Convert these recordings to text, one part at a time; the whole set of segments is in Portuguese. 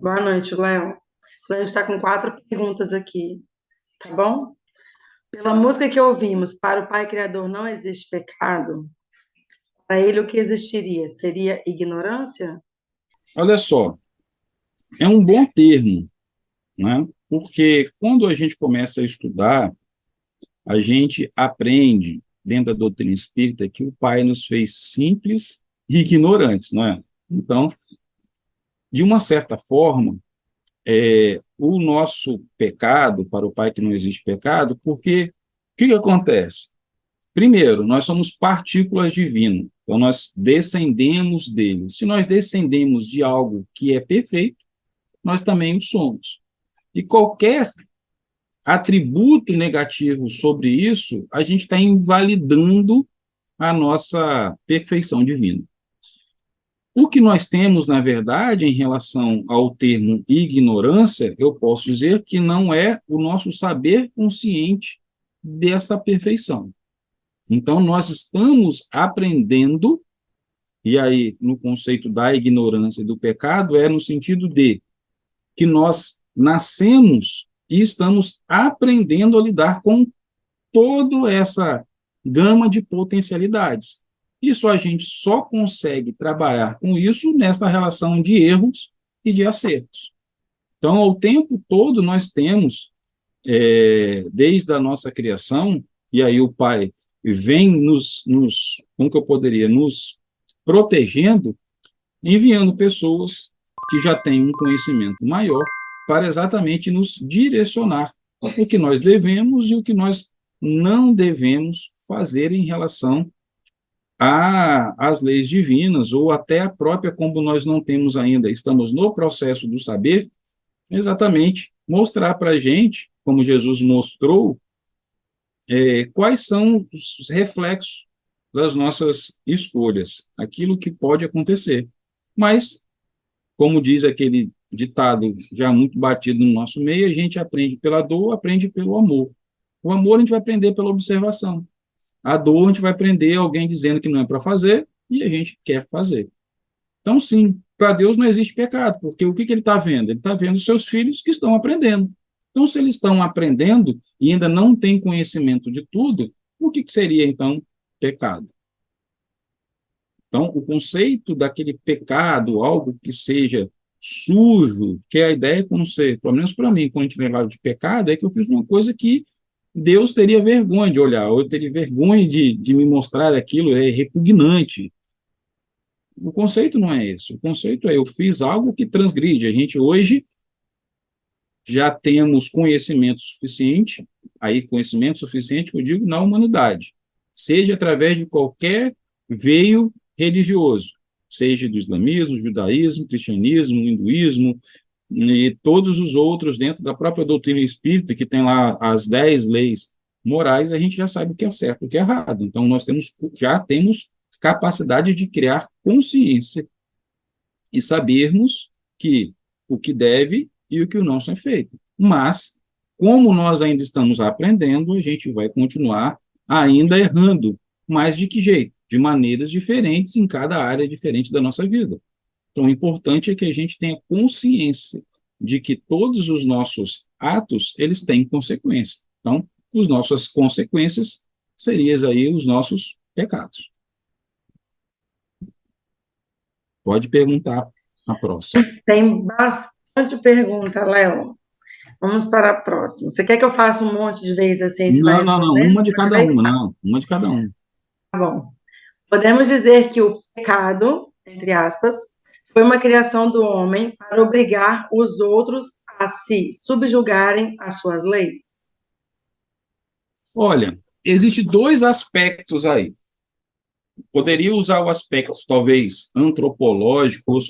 Boa noite, Léo. A gente está com quatro perguntas aqui, tá bom? Pela música que ouvimos, para o Pai Criador não existe pecado, para ele o que existiria? Seria ignorância? Olha só, é um bom termo, né? Porque quando a gente começa a estudar, a gente aprende, dentro da doutrina espírita, que o Pai nos fez simples e ignorantes, não é? Então, de uma certa forma, o nosso pecado, para o Pai que não existe pecado, porque o que acontece? Primeiro, nós somos partículas divinas, então nós descendemos dele. Se nós descendemos de algo que é perfeito, nós também o somos. E qualquer atributo negativo sobre isso, a gente está invalidando a nossa perfeição divina. O que nós temos, na verdade, em relação ao termo ignorância, eu posso dizer que não é o nosso saber consciente dessa perfeição. Então, nós estamos aprendendo, e aí, no conceito da ignorância e do pecado, é no sentido de que nós nascemos e estamos aprendendo a lidar com toda essa gama de potencialidades. Isso a gente só consegue trabalhar com isso nessa relação de erros e de acertos. Então, ao tempo todo, nós temos, desde a nossa criação, e aí o Pai vem como que eu poderia, nos protegendo, enviando pessoas que já têm um conhecimento maior para exatamente nos direcionar o que nós devemos e o que nós não devemos fazer em relação às leis divinas, ou até a própria, como nós não temos ainda, estamos no processo do saber, exatamente mostrar para a gente, como Jesus mostrou, quais são os reflexos das nossas escolhas, aquilo que pode acontecer. Mas como diz aquele ditado já muito batido no nosso meio, a gente aprende pela dor, aprende pelo amor. O amor a gente vai aprender pela observação. A dor a gente vai aprender alguém dizendo que não é para fazer e a gente quer fazer. Então, sim, para Deus não existe pecado, porque o que, que ele está vendo? Ele está vendo os seus filhos que estão aprendendo. Então, se eles estão aprendendo e ainda não têm conhecimento de tudo, o que, que seria, então, pecado? Então, o conceito daquele pecado, algo que seja sujo, que é a ideia quando você, pelo menos para mim, quando a gente lembra de pecado, é que eu fiz uma coisa que Deus teria vergonha de olhar, ou eu teria vergonha de me mostrar aquilo, é repugnante. O conceito não é esse. O conceito é eu fiz algo que transgride. A gente hoje já temos conhecimento suficiente, aí conhecimento suficiente que eu digo na humanidade, seja através de qualquer veio religioso, seja do islamismo, judaísmo, cristianismo, hinduísmo e todos os outros dentro da própria doutrina espírita, que tem lá as 10 leis morais, a gente já sabe o que é certo e o que é errado. Então, já temos capacidade de criar consciência e sabermos que o que deve e o que não é feito. Mas, como nós ainda estamos aprendendo, a gente vai continuar ainda errando. Mas de que jeito? De maneiras diferentes em cada área diferente da nossa vida. Então, o importante é que a gente tenha consciência de que todos os nossos atos, eles têm consequências. Então, as nossas consequências seriam aí os nossos pecados. Pode perguntar a próxima. Tem bastante pergunta, Léo. Vamos para a próxima. Você quer que eu faça um monte de vezes assim e você vai Não, não, não, respondendo? uma de Um monte de cada vez? uma, Tá não, uma de cada uma. bom. Podemos dizer que o pecado, entre aspas, foi uma criação do homem para obrigar os outros a se subjugarem às suas leis. Olha, existe dois aspectos aí. Poderia usar o aspecto, talvez, antropológico ou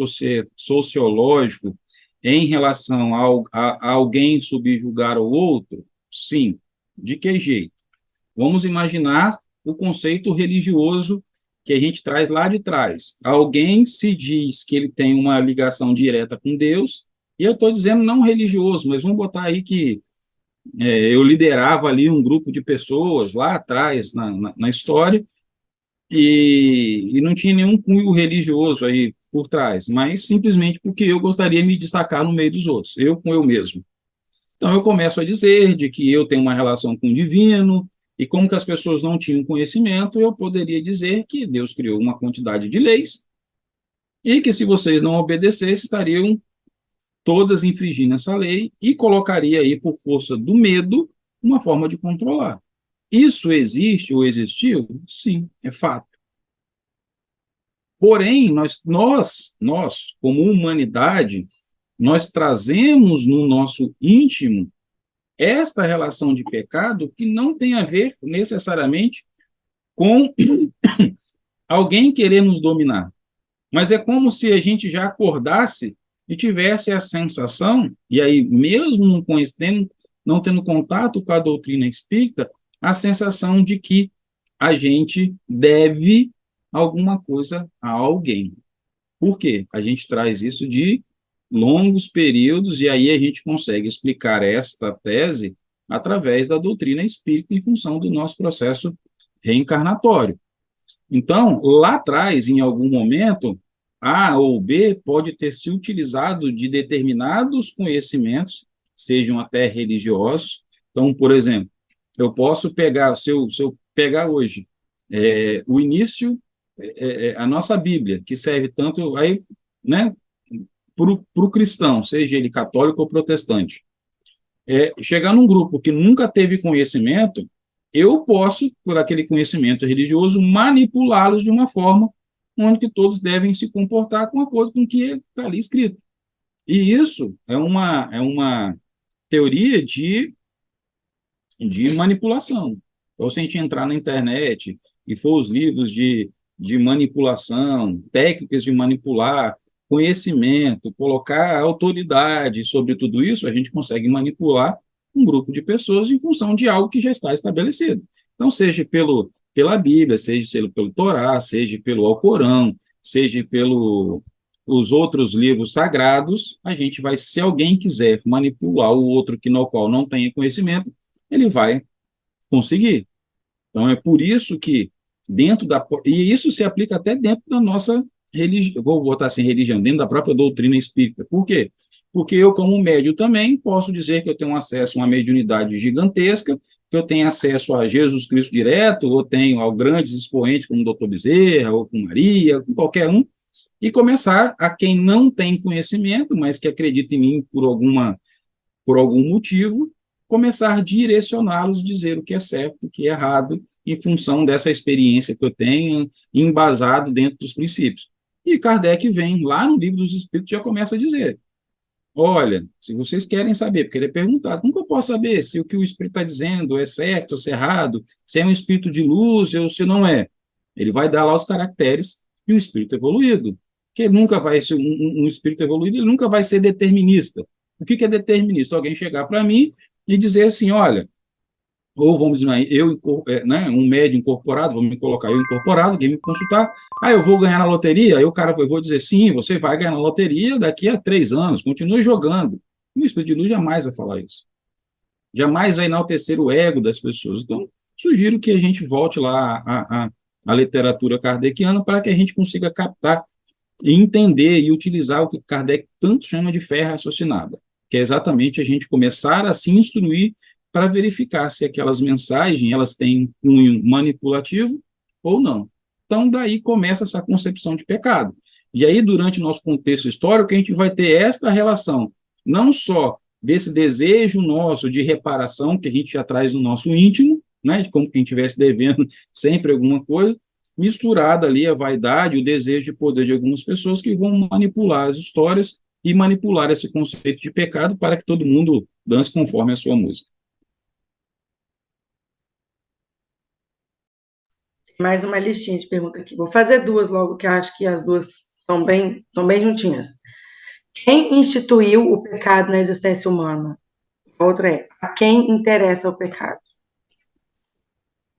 sociológico em relação a alguém subjugar o outro? Sim. De que jeito? Vamos imaginar o conceito religioso que a gente traz lá de trás. Alguém se diz que ele tem uma ligação direta com Deus, e eu estou dizendo não religioso, mas vamos botar aí que eu liderava ali um grupo de pessoas lá atrás na história, e não tinha nenhum cunho religioso aí. por trás, mas simplesmente porque eu gostaria de me destacar no meio dos outros, eu com eu mesmo. Então, eu começo a dizer de que eu tenho uma relação com o divino, e como que as pessoas não tinham conhecimento, eu poderia dizer que Deus criou uma quantidade de leis, e que se vocês não obedecessem, estariam todas infringindo essa lei, e colocaria aí, por força do medo, uma forma de controlar. Isso existe ou existiu? Sim, é fato. Porém, nós, como humanidade, nós trazemos no nosso íntimo esta relação de pecado que não tem a ver necessariamente com alguém querer nos dominar, mas é como se a gente já acordasse e tivesse a sensação, e aí mesmo não conhecendo, não tendo contato com a doutrina espírita, a sensação de que a gente deve alguma coisa a alguém. Por quê? A gente traz isso de longos períodos, e aí a gente consegue explicar esta tese através da doutrina espírita em função do nosso processo reencarnatório. Então, lá atrás, em algum momento, A ou B pode ter se utilizado de determinados conhecimentos, sejam até religiosos. Então, por exemplo, eu posso pegar, se eu pegar hoje o início, a nossa Bíblia, que serve tanto aí, né, para o cristão, seja ele católico ou protestante, chegar num grupo que nunca teve conhecimento, eu posso, por aquele conhecimento religioso, manipulá-los de uma forma onde que todos devem se comportar com acordo com o que está ali escrito. E isso é uma teoria de manipulação. Então, se a gente entrar na internet e for os livros de manipulação, técnicas de manipular, conhecimento, colocar autoridade sobre tudo isso, a gente consegue manipular um grupo de pessoas em função de algo que já está estabelecido. Então, seja pela Bíblia, seja pelo Torá, seja pelo Alcorão, seja pelo os outros livros sagrados, a gente vai, se alguém quiser manipular o outro que no qual não tenha conhecimento, ele vai conseguir. Então, é por isso que dentro da... E isso se aplica até dentro da nossa religião, vou botar assim, religião, dentro da própria doutrina espírita. Por quê? Porque eu, como médium, também posso dizer que eu tenho acesso a uma mediunidade gigantesca, que eu tenho acesso a Jesus Cristo direto, ou tenho a grandes expoentes como o Dr. Bezerra, ou com Maria, com qualquer um, e começar a quem não tem conhecimento, mas que acredita em mim por algum motivo, começar a direcioná-los, dizer o que é certo, o que é errado, em função dessa experiência que eu tenho, embasado dentro dos princípios. E Kardec vem lá no Livro dos Espíritos, já começa a dizer, olha, se vocês querem saber, porque ele é perguntado, como que eu posso saber se o que o Espírito está dizendo é certo ou se é errado, se é um Espírito de luz ou se não é? Ele vai dar lá os caracteres de um Espírito evoluído, que ele nunca vai ser um Espírito evoluído, ele nunca vai ser determinista. O que é determinista? Alguém chegar para mim e dizer assim, olha, ou vamos dizer, né, um médium incorporado, vou me colocar eu incorporado, alguém me consultar, eu vou ganhar na loteria, aí o cara, eu vou dizer, sim, você vai ganhar na loteria daqui a 3 anos, continue jogando. E o Espírito de Luz jamais vai falar isso. Jamais vai enaltecer o ego das pessoas. Então, sugiro que a gente volte lá à literatura kardeciana para que a gente consiga captar e entender e utilizar o que Kardec tanto chama de fé raciocinada, que é exatamente a gente começar a se instruir para verificar se aquelas mensagens elas têm cunho manipulativo ou não. Então, daí começa essa concepção de pecado. E aí, durante o nosso contexto histórico, a gente vai ter esta relação, não só desse desejo nosso de reparação, que a gente já traz no nosso íntimo, né, de como quem estivesse devendo sempre alguma coisa, misturada ali a vaidade, o desejo de poder de algumas pessoas que vão manipular as histórias e manipular esse conceito de pecado para que todo mundo dance conforme a sua música. Mais uma listinha de perguntas aqui. Vou fazer duas logo, que eu acho que as duas estão bem juntinhas. Quem instituiu o pecado na existência humana? A outra é, a quem interessa o pecado?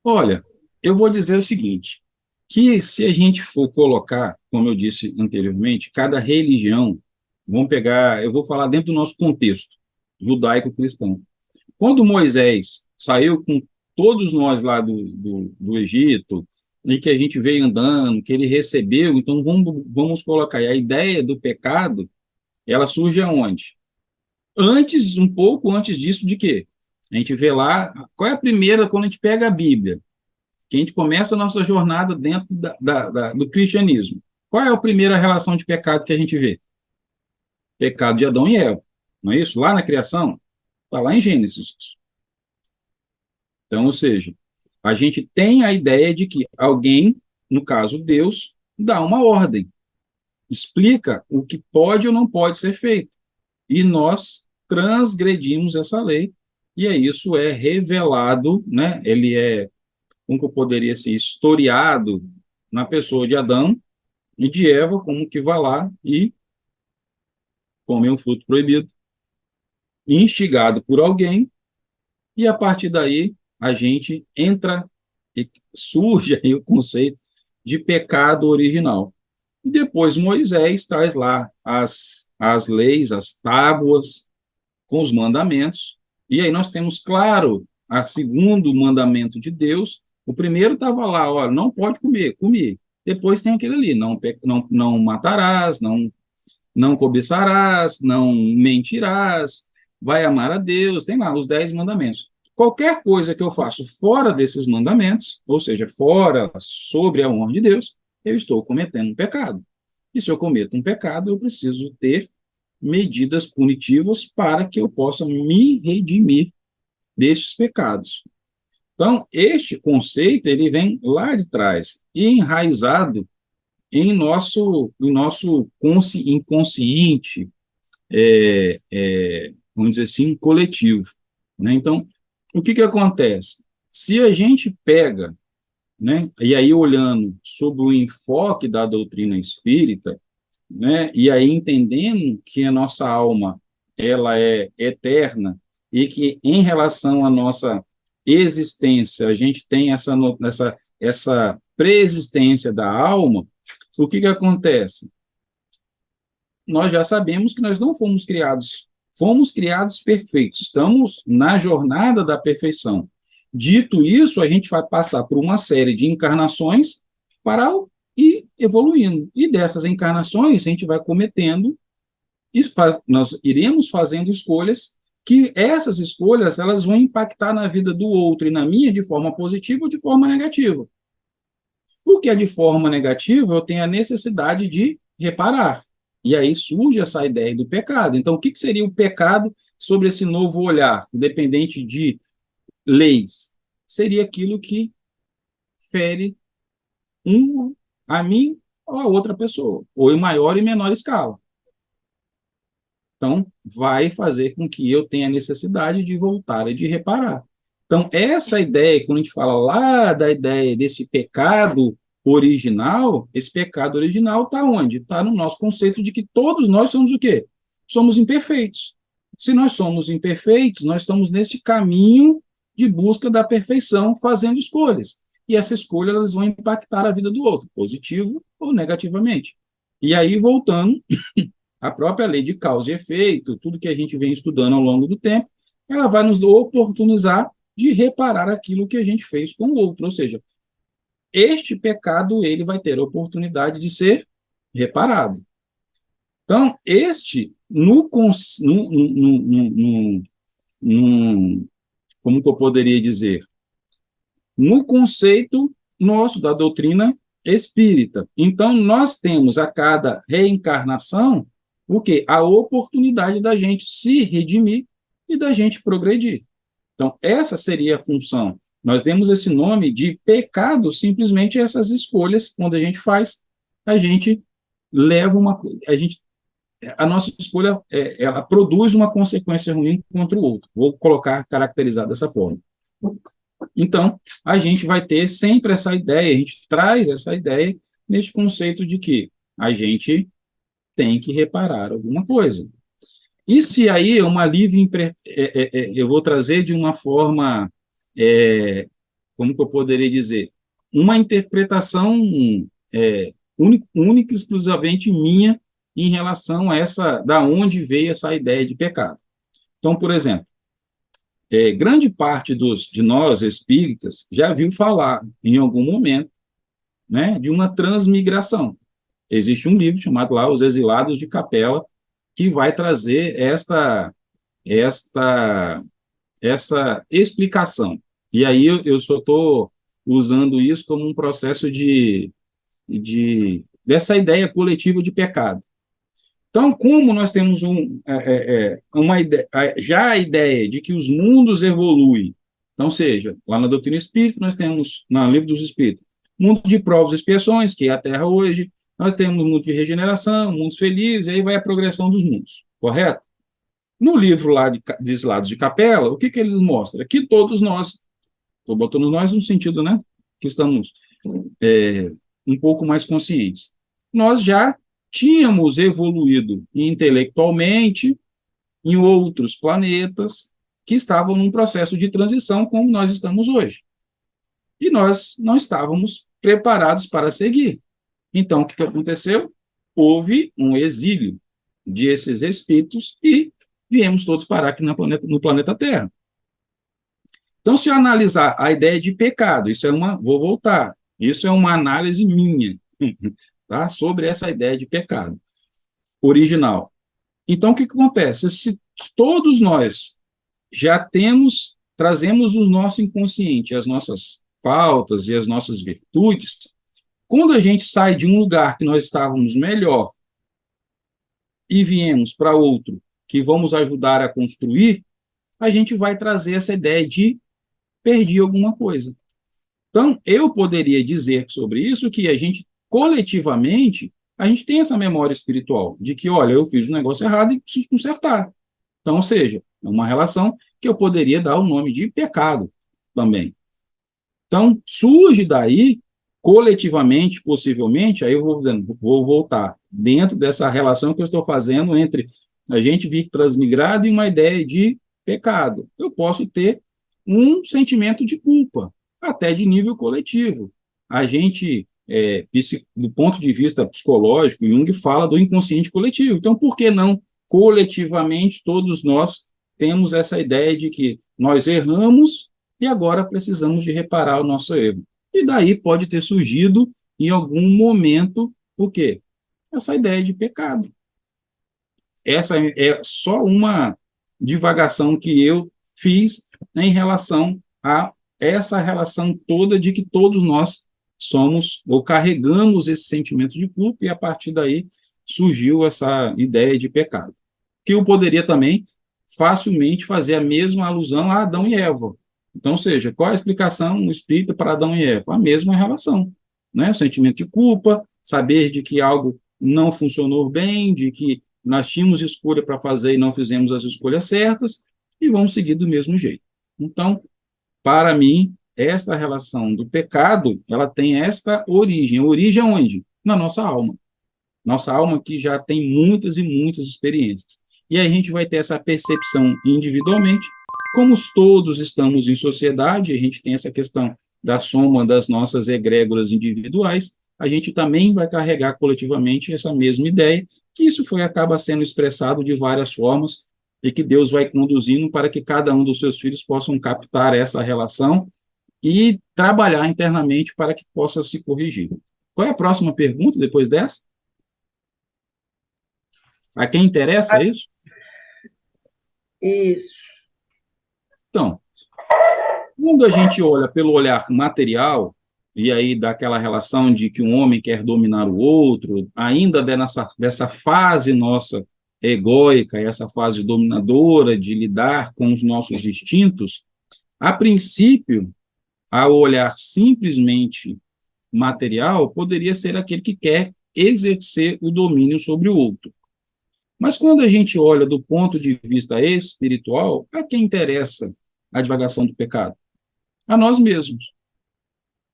Olha, eu vou dizer o seguinte, que se a gente for colocar, como eu disse anteriormente, cada religião, vamos pegar, eu vou falar dentro do nosso contexto judaico-cristão. Quando Moisés saiu com todos nós lá do Egito, e que a gente veio andando, que ele recebeu, então vamos colocar aí, a ideia do pecado, ela surge aonde? Antes, um pouco antes disso, de quê? A gente vê lá, qual é a primeira, quando a gente pega a Bíblia, que a gente começa a nossa jornada dentro do cristianismo. Qual é a primeira relação de pecado que a gente vê? Pecado de Adão e Eva, não é isso? Lá na criação, está lá em Gênesis. Então, ou seja, a gente tem a ideia de que alguém, no caso Deus, dá uma ordem, explica o que pode ou não pode ser feito. E nós transgredimos essa lei, e é isso é revelado, né? Ele é, como que eu poderia ser, historiado na pessoa de Adão e de Eva, como que vai lá e come um fruto proibido, instigado por alguém, e a partir daí a gente entra e surge aí o conceito de pecado original. E depois Moisés traz lá as leis, as tábuas, com os mandamentos, e aí nós temos, claro, a segundo mandamento de Deus. O primeiro estava lá, olha, não pode comer, comer. Depois tem aquele ali, não matarás, não cobiçarás, não mentirás, vai amar a Deus, tem lá os 10 mandamentos. Qualquer coisa que eu faço fora desses mandamentos, ou seja, fora, sobre a honra de Deus, eu estou cometendo um pecado. E se eu cometo um pecado, eu preciso ter medidas punitivas para que eu possa me redimir destes pecados. Então, este conceito, ele vem lá de trás, enraizado em nosso inconsciente, vamos dizer assim, coletivo. Né? Então, o que acontece? Se a gente pega, né, e aí olhando sobre o enfoque da doutrina espírita, né, e aí entendendo que a nossa alma ela é eterna e que em relação à nossa existência a gente tem essa preexistência da alma, o que acontece? Nós já sabemos que nós não fomos criados perfeitos, estamos na jornada da perfeição. Dito isso, a gente vai passar por uma série de encarnações para ir evoluindo. E dessas encarnações, a gente vai cometendo, nós iremos fazendo escolhas, que essas escolhas elas vão impactar na vida do outro e na minha de forma positiva ou de forma negativa. Porque é de forma negativa, eu tenho a necessidade de reparar. E aí surge essa ideia do pecado. Então, o que seria o pecado sobre esse novo olhar, independente de leis? Seria aquilo que fere a mim ou a outra pessoa, ou em maior e menor escala. Então, vai fazer com que eu tenha necessidade de voltar e de reparar. Então, essa ideia, quando a gente fala lá da ideia desse pecado original, esse pecado original está onde? Está no nosso conceito de que todos nós somos o quê? Somos imperfeitos. Se nós somos imperfeitos, nós estamos nesse caminho de busca da perfeição, fazendo escolhas. E essas escolhas elas vão impactar a vida do outro, positivo ou negativamente. E aí, voltando a própria lei de causa e efeito, tudo que a gente vem estudando ao longo do tempo, ela vai nos oportunizar de reparar aquilo que a gente fez com o outro. Ou seja, este pecado ele vai ter a oportunidade de ser reparado. Então, como que eu poderia dizer? No conceito nosso da doutrina espírita. Então, nós temos a cada reencarnação o quê? A oportunidade da gente se redimir e da gente progredir. Então, essa seria a função. Nós demos esse nome de pecado, simplesmente essas escolhas, quando a gente faz, a gente leva a nossa escolha, ela produz uma consequência ruim contra o outro. Vou colocar, caracterizar dessa forma. Então, a gente vai ter sempre essa ideia, a gente traz essa ideia nesse conceito de que a gente tem que reparar alguma coisa. E se aí é uma livre, eu vou trazer de uma forma, como que eu poderia dizer, uma interpretação única e exclusivamente minha em relação a da onde veio essa ideia de pecado. Então, por exemplo, grande parte de nós espíritas já viu falar em algum momento né, de uma transmigração. Existe um livro chamado lá Os Exilados de Capela, que vai trazer esta, essa explicação. E aí eu só estou usando isso como um processo dessa ideia coletiva de pecado. Então, como nós temos uma ideia, já a ideia de que os mundos evoluem, então, seja, lá na doutrina espírita, nós temos, no livro dos espíritos, mundo de provas e expiações, que é a Terra hoje, nós temos mundo de regeneração, mundos felizes, e aí vai a progressão dos mundos, correto? No livro lá de Exilados de Capela, o que ele mostra? Que todos nós, estou botando nós no sentido, né, que estamos um pouco mais conscientes, nós já tínhamos evoluído intelectualmente em outros planetas que estavam num processo de transição como nós estamos hoje. E nós não estávamos preparados para seguir. Então, o que aconteceu? Houve um exílio desses espíritos e viemos todos parar aqui no planeta Terra. Então, se eu analisar a ideia de pecado, vou voltar, isso é uma análise minha, tá? Sobre essa ideia de pecado original. Então, o que acontece? Se todos nós já trazemos o nosso inconsciente, as nossas faltas e as nossas virtudes, quando a gente sai de um lugar que nós estávamos melhor e viemos para outro que vamos ajudar a construir, a gente vai trazer essa ideia de perdi alguma coisa. Então, eu poderia dizer sobre isso que a gente, coletivamente, a gente tem essa memória espiritual de que, olha, eu fiz um negócio errado e preciso consertar. Então, ou seja, é uma relação que eu poderia dar o nome de pecado também. Então, surge daí, coletivamente, possivelmente, aí eu vou voltar dentro dessa relação que eu estou fazendo entre a gente vir transmigrado e uma ideia de pecado. Eu posso ter um sentimento de culpa, até de nível coletivo. A gente, do ponto de vista psicológico, Jung fala do inconsciente coletivo. Então, por que não, coletivamente, todos nós temos essa ideia de que nós erramos e agora precisamos de reparar o nosso erro. E daí pode ter surgido, em algum momento, o quê? Essa ideia de pecado. Essa é só uma divagação que eu fiz em relação a essa relação toda de que todos nós somos ou carregamos esse sentimento de culpa e a partir daí surgiu essa ideia de pecado. Que eu poderia também facilmente fazer a mesma alusão a Adão e Eva. Então, ou seja, qual a explicação espírita para Adão e Eva? A mesma relação, né? O sentimento de culpa, saber de que algo não funcionou bem, de que nós tínhamos escolha para fazer e não fizemos as escolhas certas, e vamos seguir do mesmo jeito. Então, para mim, esta relação do pecado, ela tem esta origem. Origem onde? Na nossa alma. Nossa alma que já tem muitas e muitas experiências. E aí a gente vai ter essa percepção individualmente, como todos estamos em sociedade, a gente tem essa questão da soma das nossas egrégoras individuais, a gente também vai carregar coletivamente essa mesma ideia, que isso acaba sendo expressado de várias formas, e que Deus vai conduzindo para que cada um dos seus filhos possam captar essa relação e trabalhar internamente para que possa se corrigir. Qual é a próxima pergunta depois dessa? A quem interessa isso? Isso. Então, quando a gente olha pelo olhar material, e aí daquela relação de que um homem quer dominar o outro, ainda dessa fase nossa egóica, essa fase dominadora de lidar com os nossos instintos, a princípio, ao olhar simplesmente material, poderia ser aquele que quer exercer o domínio sobre o outro. Mas quando a gente olha do ponto de vista espiritual, a quem interessa a divagação do pecado? A nós mesmos.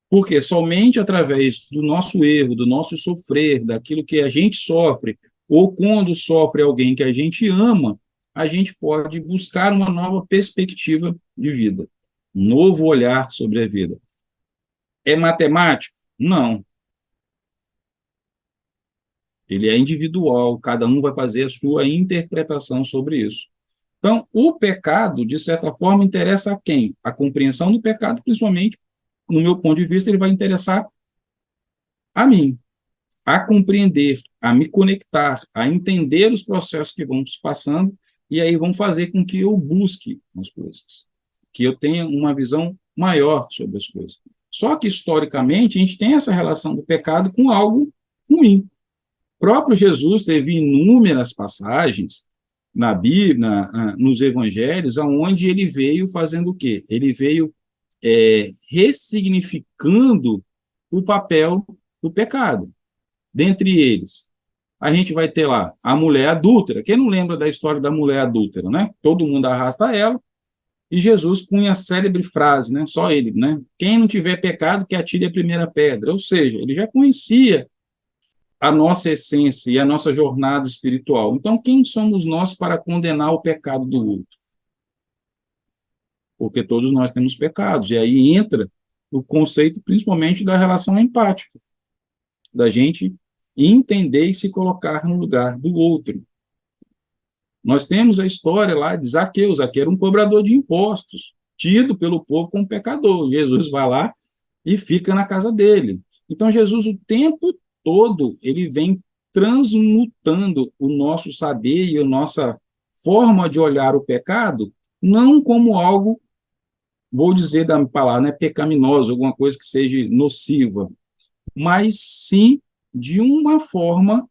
Porque somente através do nosso erro, do nosso sofrer, daquilo que a gente sofre, ou quando sofre alguém que a gente ama, a gente pode buscar uma nova perspectiva de vida, um novo olhar sobre a vida. É matemático? Não. Ele é individual, cada um vai fazer a sua interpretação sobre isso. Então, o pecado, de certa forma, interessa a quem? A compreensão do pecado, principalmente, no meu ponto de vista, ele vai interessar a mim, a compreender, a me conectar, a entender os processos que vão se passando, e aí vão fazer com que eu busque as coisas, que eu tenha uma visão maior sobre as coisas. Só que, historicamente, a gente tem essa relação do pecado com algo ruim. O próprio Jesus teve inúmeras passagens na Bíblia, nos evangelhos, aonde ele veio fazendo o quê? Ele veio ressignificando o papel do pecado. Dentre eles, a gente vai ter lá a mulher adúltera. Quem não lembra da história da mulher adúltera, né? Todo mundo arrasta ela, e Jesus punha a célebre frase, né? Só ele, né? Quem não tiver pecado, que atire a primeira pedra. Ou seja, ele já conhecia a nossa essência e a nossa jornada espiritual. Então, quem somos nós para condenar o pecado do outro? Porque todos nós temos pecados. E aí entra o conceito, principalmente, da relação empática, da gente entender e se colocar no lugar do outro. Nós temos a história lá de Zaqueu. Zaqueu era um cobrador de impostos, tido pelo povo como pecador. Jesus vai lá e fica na casa dele. Então, Jesus, o tempo todo, ele vem transmutando o nosso saber e a nossa forma de olhar o pecado, não como algo, vou dizer da palavra, né, pecaminoso, alguma coisa que seja nociva, mas sim de uma forma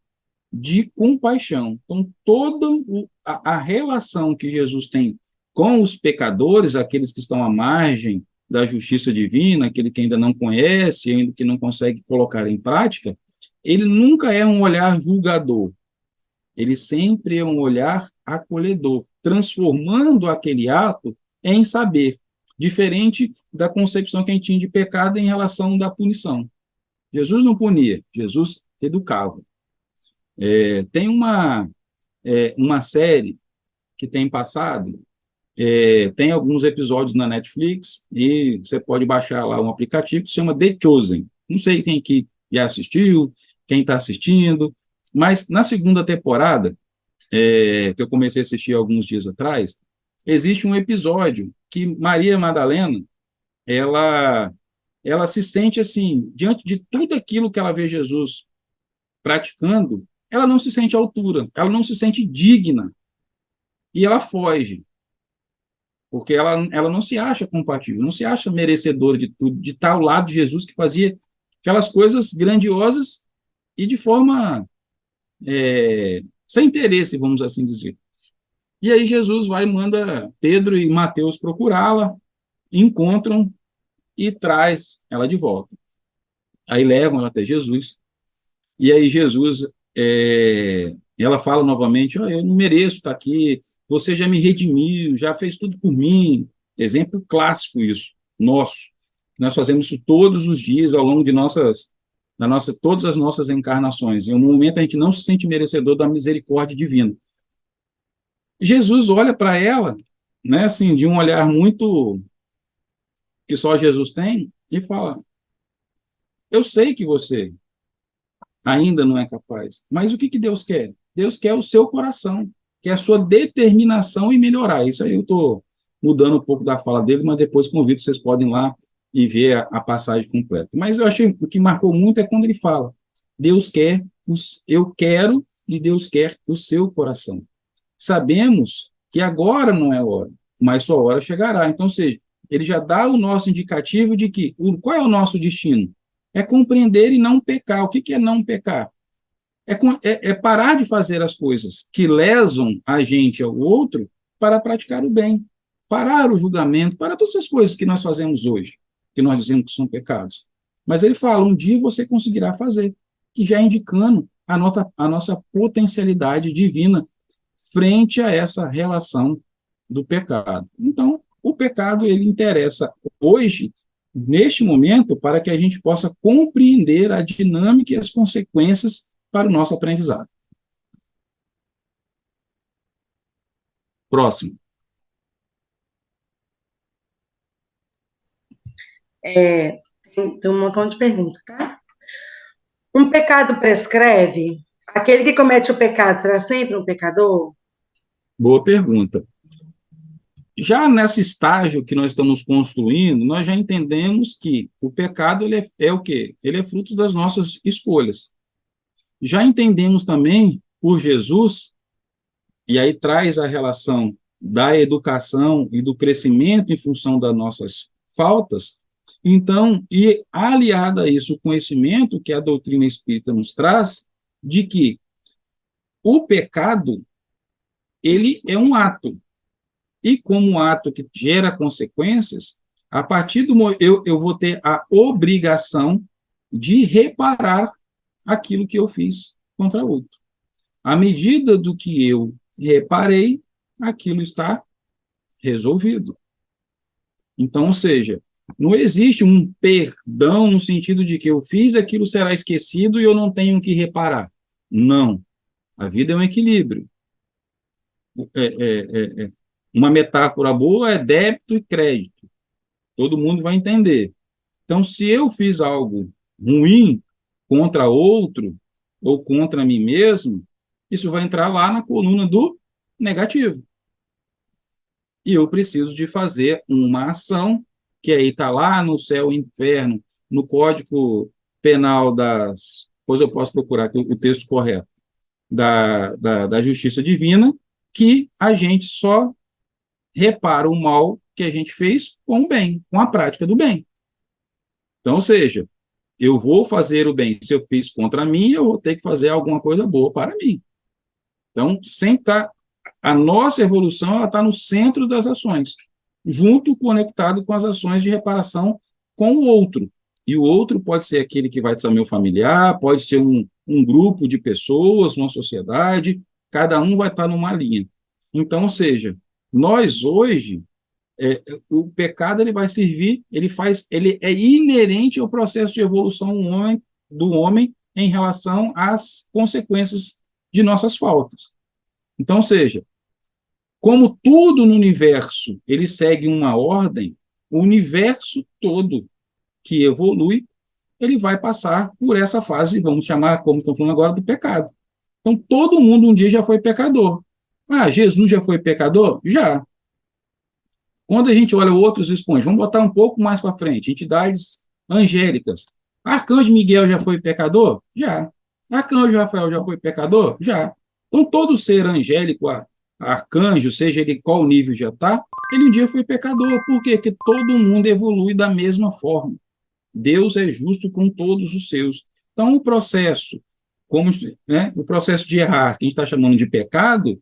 de compaixão. Então, toda a relação que Jesus tem com os pecadores, aqueles que estão à margem da justiça divina, aquele que ainda não conhece, ainda que não consegue colocar em prática, ele nunca é um olhar julgador, ele sempre é um olhar acolhedor, transformando aquele ato em saber, diferente da concepção que a gente tinha de pecado em relação da punição. Jesus não punia, Jesus educava. Tem uma série que tem passado, tem alguns episódios na Netflix, e você pode baixar lá um aplicativo que se chama The Chosen. Não sei quem que já assistiu, quem está assistindo, mas na segunda temporada, que eu comecei a assistir alguns dias atrás, existe um episódio que Maria Madalena, ela, ela se sente assim, diante de tudo aquilo que ela vê Jesus praticando, ela não se sente à altura, ela não se sente digna, e ela foge, porque ela não se acha compatível, não se acha merecedora de tudo, de estar ao lado de Jesus, que fazia aquelas coisas grandiosas e de forma sem interesse, vamos assim dizer. E aí Jesus vai e manda Pedro e Mateus procurá-la, encontram e traz ela de volta. Aí levam ela até Jesus, e aí Jesus, ela fala novamente, oh, eu não mereço estar aqui, você já me redimiu, já fez tudo por mim. Exemplo clássico isso, nosso. Nós fazemos isso todos os dias, ao longo de todas as nossas encarnações. Em um momento a gente não se sente merecedor da misericórdia divina. Jesus olha para ela, né, assim, de um olhar muito que só Jesus tem, e fala, eu sei que você ainda não é capaz. Mas o que Deus quer? Deus quer o seu coração, quer a sua determinação em melhorar. Isso aí eu estou mudando um pouco da fala dele, mas depois convido, vocês podem ir lá e ver a passagem completa. Mas eu achei o que marcou muito é quando ele fala, Deus quer, eu quero, e Deus quer o seu coração. Sabemos que agora não é hora, mas sua hora chegará. Então, ou seja, ele já dá o nosso indicativo de que qual é o nosso destino? É compreender e não pecar. O que é não pecar? É parar de fazer as coisas que lesam a gente ao outro para praticar o bem. Parar o julgamento, para todas as coisas que nós fazemos hoje, que nós dizemos que são pecados. Mas ele fala, um dia você conseguirá fazer, que já indicando a nossa potencialidade divina frente a essa relação do pecado. Então, o pecado, ele interessa hoje, neste momento, para que a gente possa compreender a dinâmica e as consequências para o nosso aprendizado. Próximo. Tem um montão de perguntas, tá? Um pecado prescreve? Aquele que comete o pecado será sempre um pecador? Boa pergunta. Já nesse estágio que nós estamos construindo, nós já entendemos que o pecado ele é o quê? Ele é fruto das nossas escolhas. Já entendemos também por Jesus, e aí traz a relação da educação e do crescimento em função das nossas faltas. Então, e aliado a isso, o conhecimento que a doutrina espírita nos traz, de que o pecado, ele é um ato, e como um ato que gera consequências, a partir do eu vou ter a obrigação de reparar aquilo que eu fiz contra outro. À medida do que eu reparei, aquilo está resolvido. Então, ou seja, não existe um perdão no sentido de que eu fiz, aquilo será esquecido e eu não tenho que reparar. Não. A vida é um equilíbrio. Uma metáfora boa é débito e crédito. Todo mundo vai entender. Então, se eu fiz algo ruim contra outro ou contra mim mesmo, isso vai entrar lá na coluna do negativo. E eu preciso de fazer uma ação, que aí está lá no céu e inferno, no Código Penal das... Depois eu posso procurar aqui o texto correto, da Justiça Divina, que a gente só repara o mal que a gente fez com o bem, com a prática do bem. Então, ou seja, eu vou fazer o bem. Se eu fiz contra mim, eu vou ter que fazer alguma coisa boa para mim. Então, sempre tá, a nossa evolução está no centro das ações, junto conectado com as ações de reparação com o outro. E o outro pode ser aquele que vai ser meu familiar, pode ser um grupo de pessoas, uma sociedade, cada um vai estar numa linha. Então, ou seja, nós hoje o pecado ele vai servir, ele é inerente ao processo de evolução do homem em relação às consequências de nossas faltas. Então, ou seja, como tudo no universo ele segue uma ordem, o universo todo que evolui, ele vai passar por essa fase, vamos chamar, como estão falando agora, do pecado. Então, todo mundo um dia já foi pecador. Ah, Jesus já foi pecador? Já. Quando a gente olha outros expoentes, vamos botar um pouco mais para frente, entidades angélicas. Arcanjo Miguel já foi pecador? Já. Arcanjo Rafael já foi pecador? Já. Então, todo ser angélico, arcanjo, seja ele qual nível já está, ele um dia foi pecador. Por quê? Porque todo mundo evolui da mesma forma. Deus é justo com todos os seus. Então, o processo, como, né, o processo de errar, que a gente está chamando de pecado,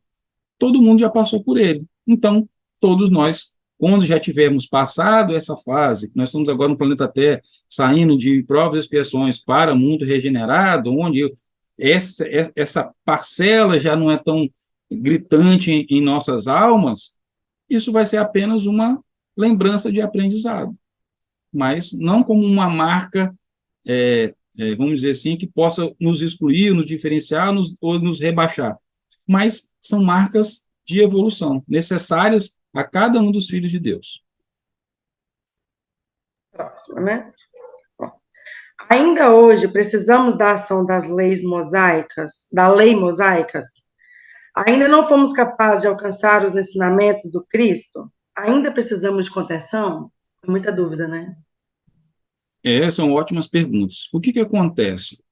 todo mundo já passou por ele. Então, todos nós, quando já tivermos passado essa fase, nós estamos agora no planeta Terra, saindo de provas e expiações para mundo regenerado, onde essa parcela já não é tão gritante em nossas almas, isso vai ser apenas uma lembrança de aprendizado, mas não como uma marca, vamos dizer assim, que possa nos excluir, nos diferenciar ou nos rebaixar, mas são marcas de evolução necessárias a cada um dos filhos de Deus. Próximo, né? Bom, ainda hoje precisamos da ação das leis mosaicas, da lei mosaicas? Ainda não fomos capazes de alcançar os ensinamentos do Cristo? Ainda precisamos de contenção? Muita dúvida, né? São ótimas perguntas. O que acontece?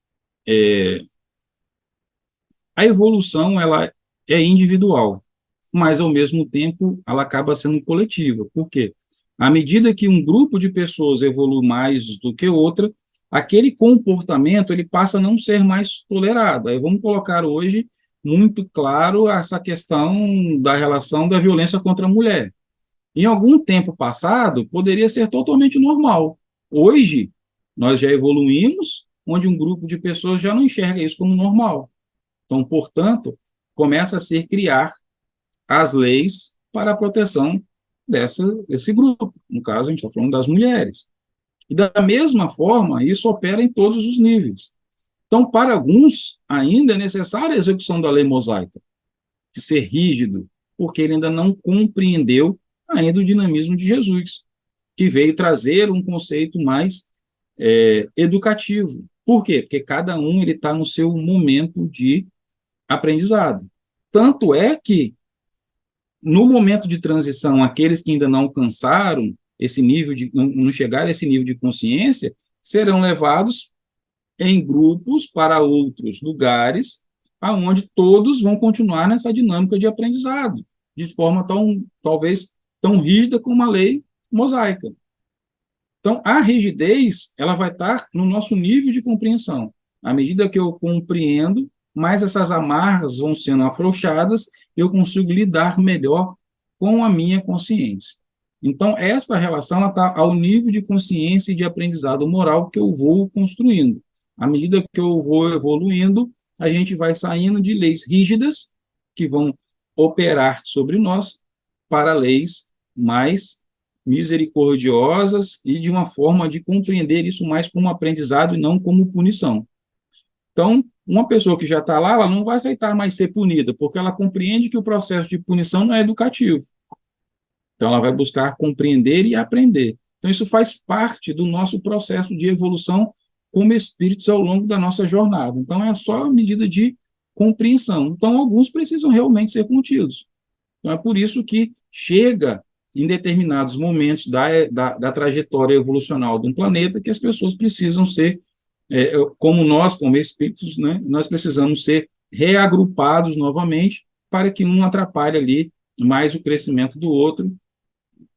A evolução ela é individual, mas, ao mesmo tempo, ela acaba sendo coletiva. Por quê? À medida que um grupo de pessoas evolui mais do que outra, aquele comportamento ele passa a não ser mais tolerado. Aí vamos colocar hoje muito claro essa questão da relação da violência contra a mulher. Em algum tempo passado, poderia ser totalmente normal. Hoje, nós já evoluímos, onde um grupo de pessoas já não enxerga isso como normal. Então, portanto, começa a se criar as leis para a proteção desse grupo. No caso, a gente está falando das mulheres. E da mesma forma, isso opera em todos os níveis. Então, para alguns, ainda é necessária a execução da lei mosaica, de ser rígido, porque ele ainda não compreendeu ainda o dinamismo de Jesus, que veio trazer um conceito mais educativo. Por quê? Porque cada um ele está no seu momento de aprendizado. Tanto é que no momento de transição, aqueles que ainda não alcançaram esse nível de, não chegaram a esse nível de consciência, serão levados em grupos para outros lugares, aonde todos vão continuar nessa dinâmica de aprendizado, de forma talvez tão rígida como a lei mosaica. Então, a rigidez, ela vai estar no nosso nível de compreensão. À medida que eu compreendo, mais essas amarras vão sendo afrouxadas, eu consigo lidar melhor com a minha consciência. Então, esta relação está ao nível de consciência e de aprendizado moral que eu vou construindo. À medida que eu vou evoluindo, a gente vai saindo de leis rígidas, que vão operar sobre nós, para leis mais misericordiosas e de uma forma de compreender isso mais como aprendizado e não como punição. Então, uma pessoa que já está lá, ela não vai aceitar mais ser punida, porque ela compreende que o processo de punição não é educativo. Então, ela vai buscar compreender e aprender. Então, isso faz parte do nosso processo de evolução como espíritos ao longo da nossa jornada. Então, é só a medida de compreensão. Então, alguns precisam realmente ser contidos. Então, é por isso que chega em determinados momentos da trajetória evolucional de um planeta que as pessoas precisam ser, como nós, como espíritos, né, nós precisamos ser reagrupados novamente para que um atrapalhe ali mais o crescimento do outro,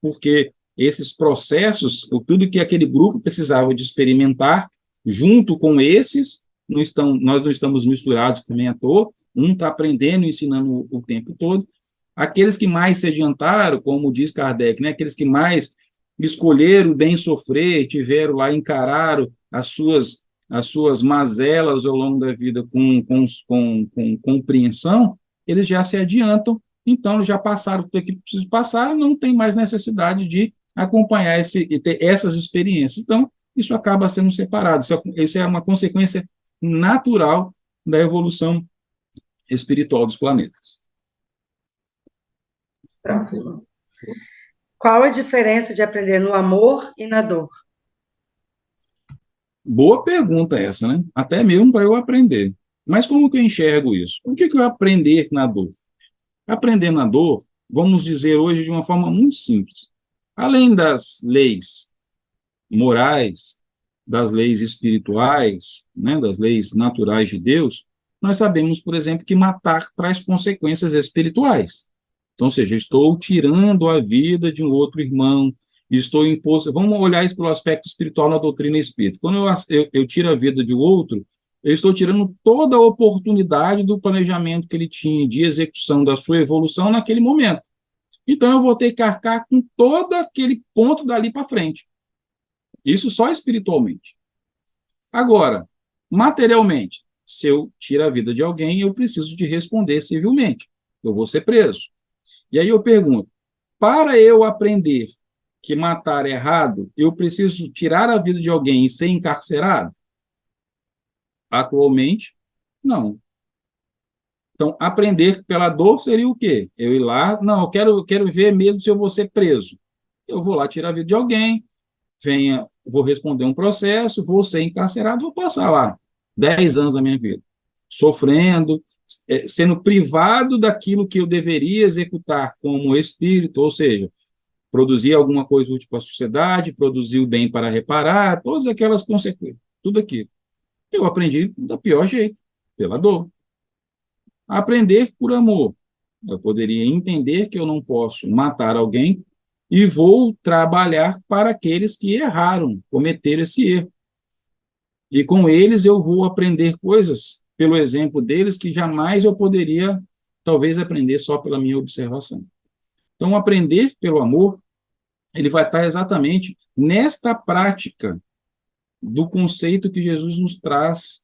porque esses processos, tudo que aquele grupo precisava de experimentar, junto com esses, nós não estamos misturados também à toa, um está aprendendo e ensinando o tempo todo. Aqueles que mais se adiantaram, como diz Kardec, né, aqueles que mais escolheram bem sofrer, tiveram lá, encararam as suas mazelas ao longo da vida com compreensão, eles já se adiantam, então já passaram tudo aquilo que precisam passar, não tem mais necessidade de acompanhar e ter essas experiências. Então, isso acaba sendo separado. Isso é uma consequência natural da evolução espiritual dos planetas. Próximo. Qual a diferença de aprender no amor e na dor? Boa pergunta essa, né? Até mesmo para eu aprender. Mas como que eu enxergo isso? O que eu aprender na dor? Aprender na dor, vamos dizer hoje de uma forma muito simples. Além das leis morais, das leis espirituais, né, das leis naturais de Deus, nós sabemos, por exemplo, que matar traz consequências espirituais. Então, ou seja, estou tirando a vida de um outro irmão, estou imposto. Vamos olhar isso pelo aspecto espiritual na doutrina espírita. Quando eu tiro a vida de outro, eu estou tirando toda a oportunidade do planejamento que ele tinha de execução da sua evolução naquele momento. Então, eu vou ter que arcar com todo aquele ponto dali para frente. Isso só espiritualmente. Agora, materialmente, se eu tiro a vida de alguém, eu preciso de responder civilmente. Eu vou ser preso. E aí eu pergunto, para eu aprender que matar é errado, eu preciso tirar a vida de alguém e ser encarcerado? Atualmente, não. Então, aprender pela dor seria o quê? Eu ir lá, não, eu quero ver mesmo se eu vou ser preso. Eu vou lá tirar a vida de alguém, vou responder um processo, vou ser encarcerado, vou passar lá 10 anos da minha vida, sofrendo, sendo privado daquilo que eu deveria executar como espírito, ou seja, produzir alguma coisa útil para a sociedade, produzir o bem para reparar, todas aquelas consequências, tudo aquilo. Eu aprendi da pior jeito, pela dor. Aprender por amor. Eu poderia entender que eu não posso matar alguém e vou trabalhar para aqueles que erraram, cometeram esse erro. E com eles eu vou aprender coisas, pelo exemplo deles, que jamais eu poderia, talvez, aprender só pela minha observação. Então, aprender pelo amor, ele vai estar exatamente nesta prática do conceito que Jesus nos traz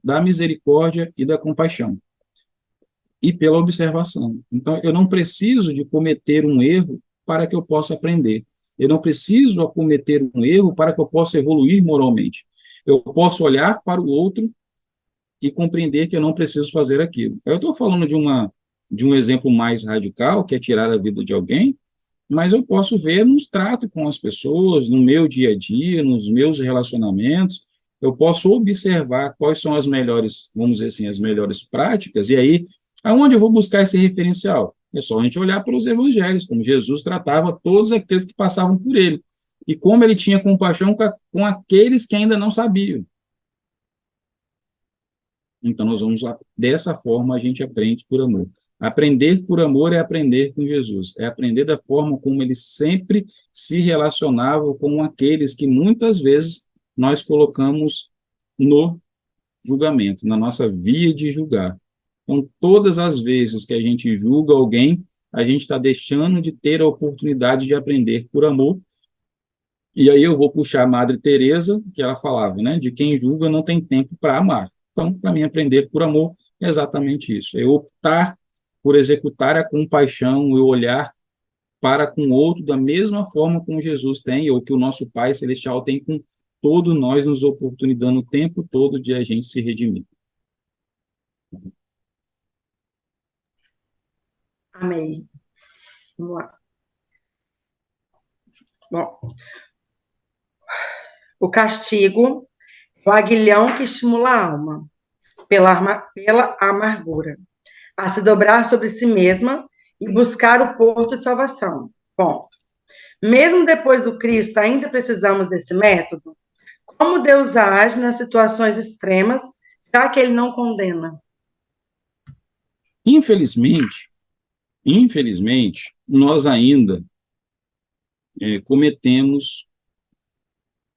da misericórdia e da compaixão. E pela observação. Então, eu não preciso de cometer um erro para que eu possa aprender. Eu não preciso cometer um erro para que eu possa evoluir moralmente. Eu posso olhar para o outro e compreender que eu não preciso fazer aquilo. Eu estou falando de um exemplo mais radical, que é tirar a vida de alguém, mas eu posso ver nos tratos com as pessoas, no meu dia a dia, nos meus relacionamentos, eu posso observar quais são as melhores, vamos dizer assim, as melhores práticas, e aí, aonde eu vou buscar esse referencial? É só a gente olhar para os evangelhos, como Jesus tratava todos aqueles que passavam por ele, e como ele tinha compaixão com aqueles que ainda não sabiam. Então, nós vamos lá, dessa forma a gente aprende por amor. Aprender por amor é aprender com Jesus, é aprender da forma como ele sempre se relacionava com aqueles que muitas vezes nós colocamos no julgamento, na nossa via de julgar. Então, todas as vezes que a gente julga alguém, a gente está deixando de ter a oportunidade de aprender por amor. E aí eu vou puxar a Madre Teresa, que ela falava, né, de quem julga não tem tempo para amar. Então, para mim, aprender por amor é exatamente isso. É optar por executar a compaixão e olhar para com o outro da mesma forma como Jesus tem, ou que o nosso Pai Celestial tem com todos nós, nos oportunizando o tempo todo de a gente se redimir. Amém. Vamos lá. Bom, o castigo é o aguilhão que estimula a alma, pela amargura, a se dobrar sobre si mesma e buscar o porto de salvação. Bom, mesmo depois do Cristo, ainda precisamos desse método? Como Deus age nas situações extremas, já que ele não condena? Infelizmente, nós ainda cometemos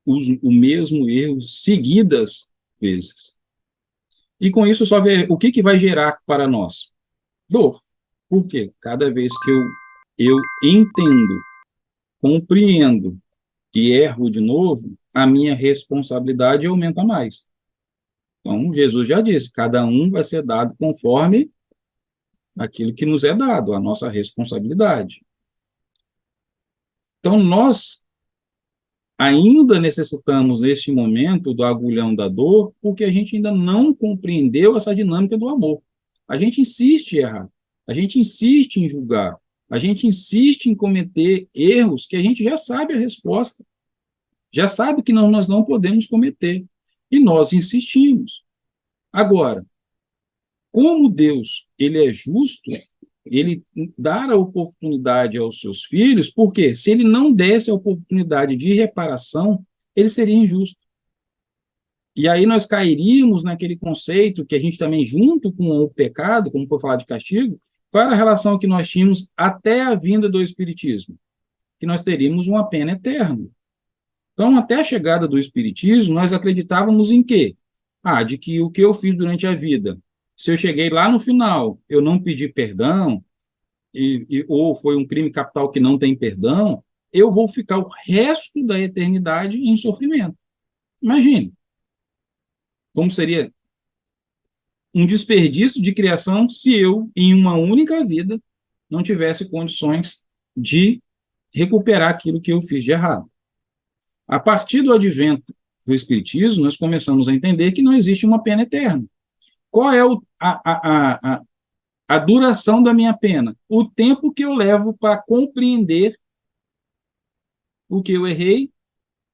o mesmo erro seguidas vezes. E com isso, o que vai gerar para nós? Dor. Por quê? Cada vez que eu entendo, compreendo e erro de novo, a minha responsabilidade aumenta mais. Então, Jesus já disse, cada um vai ser dado conforme aquilo que nos é dado, a nossa responsabilidade. Então, nós ainda necessitamos, neste momento, do agulhão da dor, porque a gente ainda não compreendeu essa dinâmica do amor. A gente insiste em errar, a gente insiste em julgar, a gente insiste em cometer erros que a gente já sabe a resposta, já sabe que nós não podemos cometer, e nós insistimos. Agora, como Deus ele é justo, ele dá a oportunidade aos seus filhos, porque se ele não desse a oportunidade de reparação, ele seria injusto. E aí nós cairíamos naquele conceito que a gente também, junto com o pecado, como foi falar de castigo, qual era a relação que nós tínhamos até a vinda do Espiritismo? Que nós teríamos uma pena eterna. Então, até a chegada do Espiritismo, nós acreditávamos em quê? De que o que eu fiz durante a vida, se eu cheguei lá no final, eu não pedi perdão, ou foi um crime capital que não tem perdão, eu vou ficar o resto da eternidade em sofrimento. Imagine como seria um desperdício de criação se eu, em uma única vida, não tivesse condições de recuperar aquilo que eu fiz de errado. A partir do advento do Espiritismo, nós começamos a entender que não existe uma pena eterna. Qual é a duração da minha pena? O tempo que eu levo para compreender o que eu errei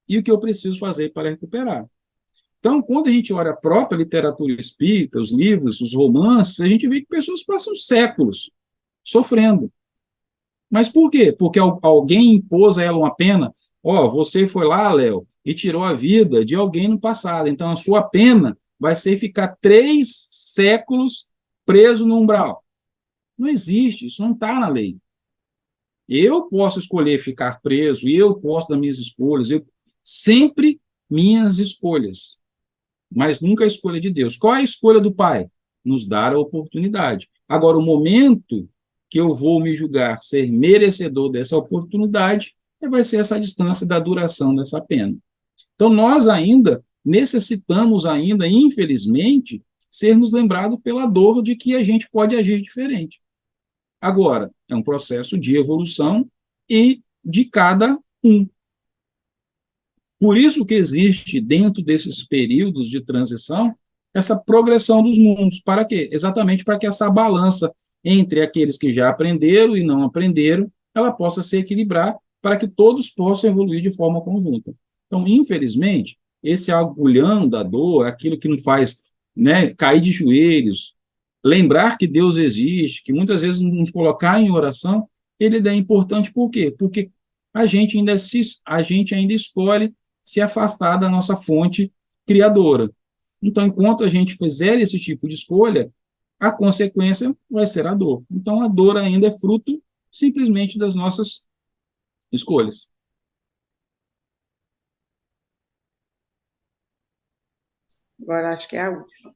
e o que eu preciso fazer para recuperar. Então, quando a gente olha a própria literatura espírita, os livros, os romances, a gente vê que pessoas passam séculos sofrendo. Mas por quê? Porque alguém impôs a ela uma pena. Você foi lá, Léo, e tirou a vida de alguém no passado. Então, a sua pena vai ser ficar 3 séculos preso no umbral. Não existe, isso não está na lei. Eu posso escolher ficar preso, eu posso dar minhas escolhas, sempre minhas escolhas, mas nunca a escolha de Deus. Qual é a escolha do Pai? Nos dar a oportunidade. Agora, o momento que eu vou me julgar ser merecedor dessa oportunidade, vai ser essa distância da duração dessa pena. Então, nós ainda necessitamos, infelizmente, sermos lembrados pela dor de que a gente pode agir diferente. Agora, é um processo de evolução e de cada um. Por isso que existe, dentro desses períodos de transição, essa progressão dos mundos. Para quê? Exatamente para que essa balança entre aqueles que já aprenderam e não aprenderam, ela possa se equilibrar para que todos possam evoluir de forma conjunta. Então, infelizmente, esse agulhão da dor, aquilo que nos faz, né, cair de joelhos, lembrar que Deus existe, que muitas vezes nos colocar em oração, ele é importante por quê? Porque a gente ainda escolhe se afastar da nossa fonte criadora. Então, enquanto a gente fizer esse tipo de escolha, a consequência vai ser a dor. Então, a dor ainda é fruto simplesmente das nossas escolhas. Agora acho que é a última.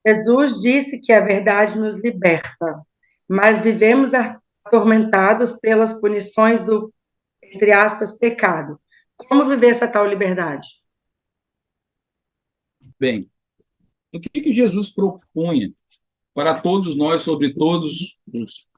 Jesus disse que a verdade nos liberta, mas vivemos atormentados pelas punições do, entre aspas, pecado. Como viver essa tal liberdade? Bem, o que Jesus propõe para todos nós sobre todos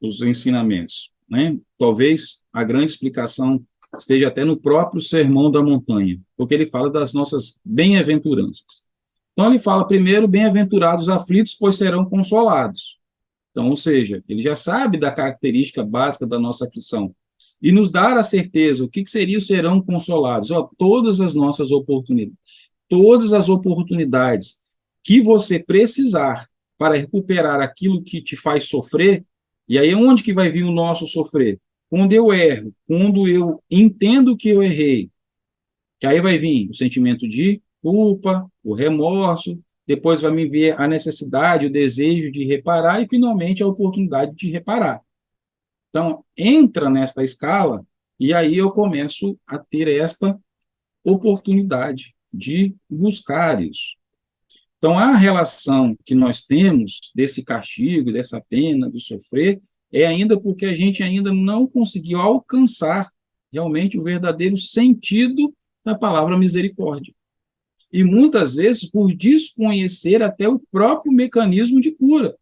os ensinamentos, né? Talvez a grande explicação esteja até no próprio Sermão da Montanha, porque ele fala das nossas bem-aventuranças. Então ele fala primeiro, bem-aventurados aflitos, pois serão consolados. Então, ou seja, ele já sabe da característica básica da nossa aflição e nos dar a certeza o que seria o serão consolados. Ó, todas as oportunidades que você precisar para recuperar aquilo que te faz sofrer, e aí onde que vai vir o nosso sofrer? Quando eu erro, quando eu entendo que eu errei, que aí vai vir o sentimento de culpa, o remorso, depois vai me vir a necessidade, o desejo de reparar e finalmente a oportunidade de reparar. Então, entra nesta escala e aí eu começo a ter esta oportunidade de buscar isso. Então, a relação que nós temos desse castigo, dessa pena, do sofrer, é ainda porque a gente ainda não conseguiu alcançar realmente o verdadeiro sentido da palavra misericórdia. E muitas vezes por desconhecer até o próprio mecanismo de cura.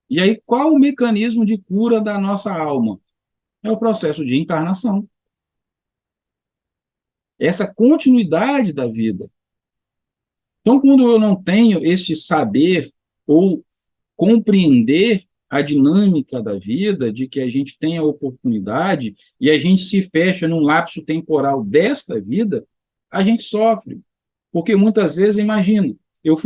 E aí, qual o mecanismo de cura da nossa alma? É o processo de encarnação. Essa continuidade da vida. Então, quando eu não tenho este saber ou compreender a dinâmica da vida, de que a gente tem a oportunidade e a gente se fecha num lapso temporal desta vida, a gente sofre. Porque muitas vezes, imagino, eu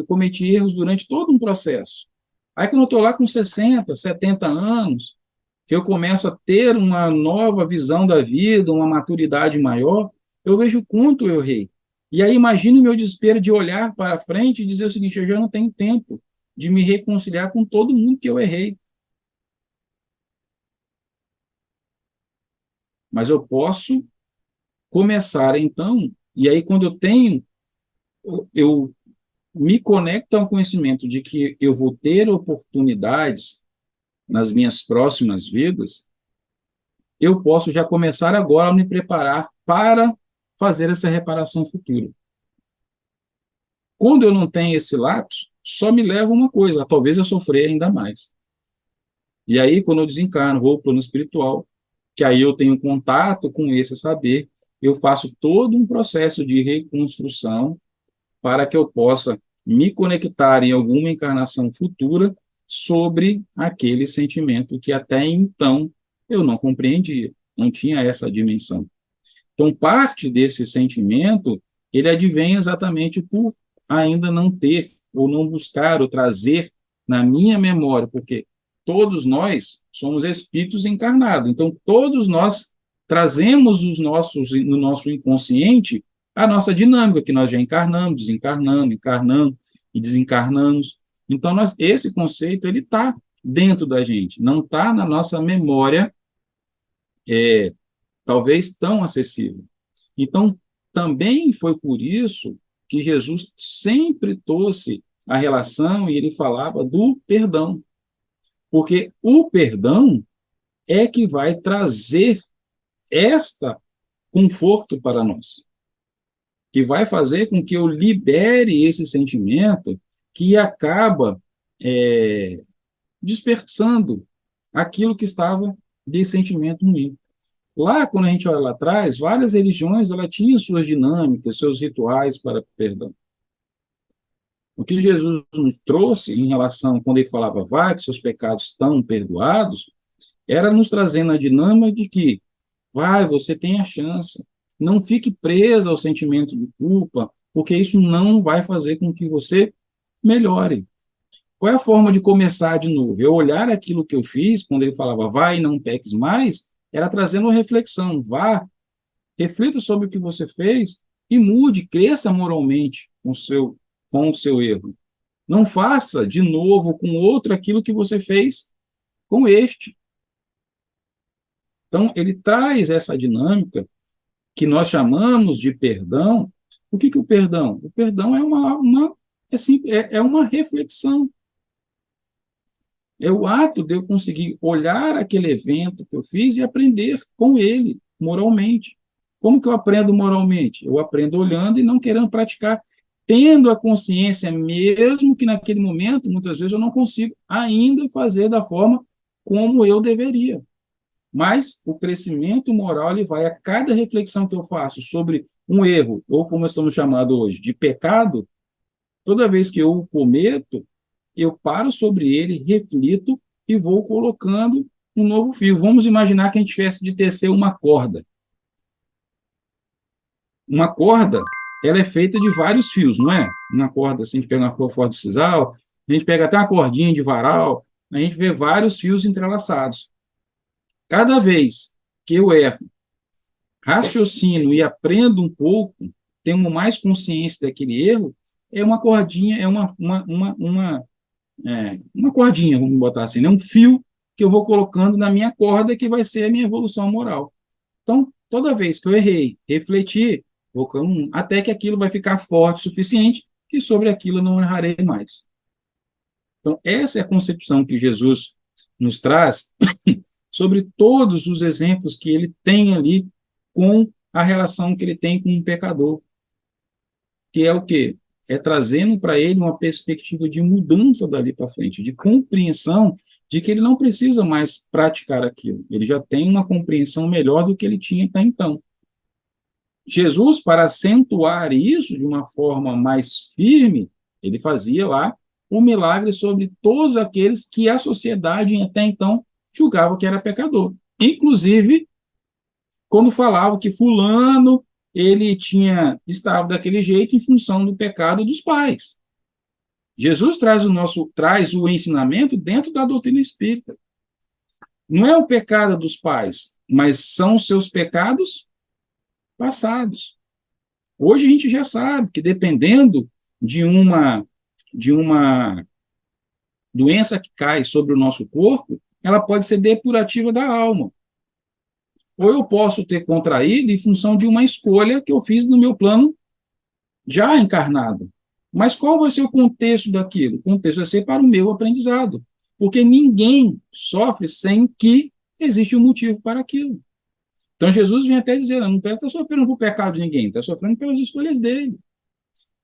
cometi erros durante todo um processo. Aí, quando eu estou lá com 60, 70 anos, que eu começo a ter uma nova visão da vida, uma maturidade maior, eu vejo o quanto eu errei. E aí imagino o meu desespero de olhar para frente e dizer o seguinte: eu já não tenho tempo de me reconciliar com todo mundo que eu errei. Mas eu posso começar então, e aí quando eu me conecto ao conhecimento de que eu vou ter oportunidades nas minhas próximas vidas, eu posso já começar agora a me preparar para fazer essa reparação futura. Quando eu não tenho esse lapso, só me leva uma coisa, talvez eu sofrer ainda mais. E aí, quando eu desencarno, vou para o plano espiritual, que aí eu tenho contato com esse saber, eu faço todo um processo de reconstrução para que eu possa me conectar em alguma encarnação futura sobre aquele sentimento que até então eu não compreendia, não tinha essa dimensão. Então, parte desse sentimento, ele advém exatamente por ainda não ter, ou não buscar, ou trazer na minha memória, porque todos nós somos espíritos encarnados, então todos nós trazemos no nosso inconsciente a nossa dinâmica, que nós já encarnamos, desencarnando, encarnando e desencarnamos. Então, esse conceito ele está dentro da gente, não está na nossa memória, talvez tão acessível. Então, também foi por isso que Jesus sempre trouxe a relação e ele falava do perdão, porque o perdão é que vai trazer esta conforto para nós, que vai fazer com que eu libere esse sentimento que acaba dispersando aquilo que estava de sentimento ruim. Lá, quando a gente olha lá atrás, várias religiões ela tinham suas dinâmicas, seus rituais para perdão. O que Jesus nos trouxe em relação, quando ele falava, vai, que seus pecados estão perdoados, era nos trazendo a dinâmica de que, vai, você tem a chance, não fique preso ao sentimento de culpa, porque isso não vai fazer com que você melhore. Qual é a forma de começar de novo? Eu olhar aquilo que eu fiz, quando ele falava vai e não peques mais, era trazendo uma reflexão. Vá, reflita sobre o que você fez e mude, cresça moralmente com o seu erro. Não faça de novo com outro aquilo que você fez com este. Então, ele traz essa dinâmica que nós chamamos de perdão. O que é o perdão? O perdão é é uma reflexão. É o ato de eu conseguir olhar aquele evento que eu fiz e aprender com ele, moralmente. Como que eu aprendo moralmente? Eu aprendo olhando e não querendo praticar, tendo a consciência, mesmo que naquele momento, muitas vezes, eu não consigo ainda fazer da forma como eu deveria. Mas o crescimento moral ele vai a cada reflexão que eu faço sobre um erro, ou como estamos chamando hoje, de pecado, toda vez que eu o cometo, eu paro sobre ele, reflito e vou colocando um novo fio. Vamos imaginar que a gente tivesse de tecer uma corda. Uma corda, ela é feita de vários fios, não é? Uma corda, assim, a gente pega uma corda de sisal, a gente pega até uma cordinha de varal, a gente vê vários fios entrelaçados. Cada vez que eu erro, raciocino e aprendo um pouco, tenho mais consciência daquele erro, é uma cordinha, é uma cordinha, vamos botar assim, né? Um fio que eu vou colocando na minha corda que vai ser a minha evolução moral. Então, toda vez que eu errei, refleti, até que aquilo vai ficar forte o suficiente que sobre aquilo eu não errarei mais. Então, essa é a concepção que Jesus nos traz sobre todos os exemplos que ele tem ali com a relação que ele tem com o pecador, que é o quê? É trazendo para ele uma perspectiva de mudança dali para frente, de compreensão de que ele não precisa mais praticar aquilo. Ele já tem uma compreensão melhor do que ele tinha até então. Jesus, para acentuar isso de uma forma mais firme, ele fazia lá um milagre sobre todos aqueles que a sociedade até então julgava que era pecador. Inclusive, quando falava que fulano ele estava daquele jeito em função do pecado dos pais. Jesus traz o ensinamento dentro da doutrina espírita. Não é o pecado dos pais, mas são os seus pecados passados. Hoje a gente já sabe que dependendo de uma doença que cai sobre o nosso corpo, ela pode ser depurativa da alma. Ou eu posso ter contraído em função de uma escolha que eu fiz no meu plano já encarnado. Mas qual vai ser o contexto daquilo? O contexto vai ser para o meu aprendizado. Porque ninguém sofre sem que existe um motivo para aquilo. Então Jesus vem até dizer, não está sofrendo por pecado de ninguém, está sofrendo pelas escolhas dele.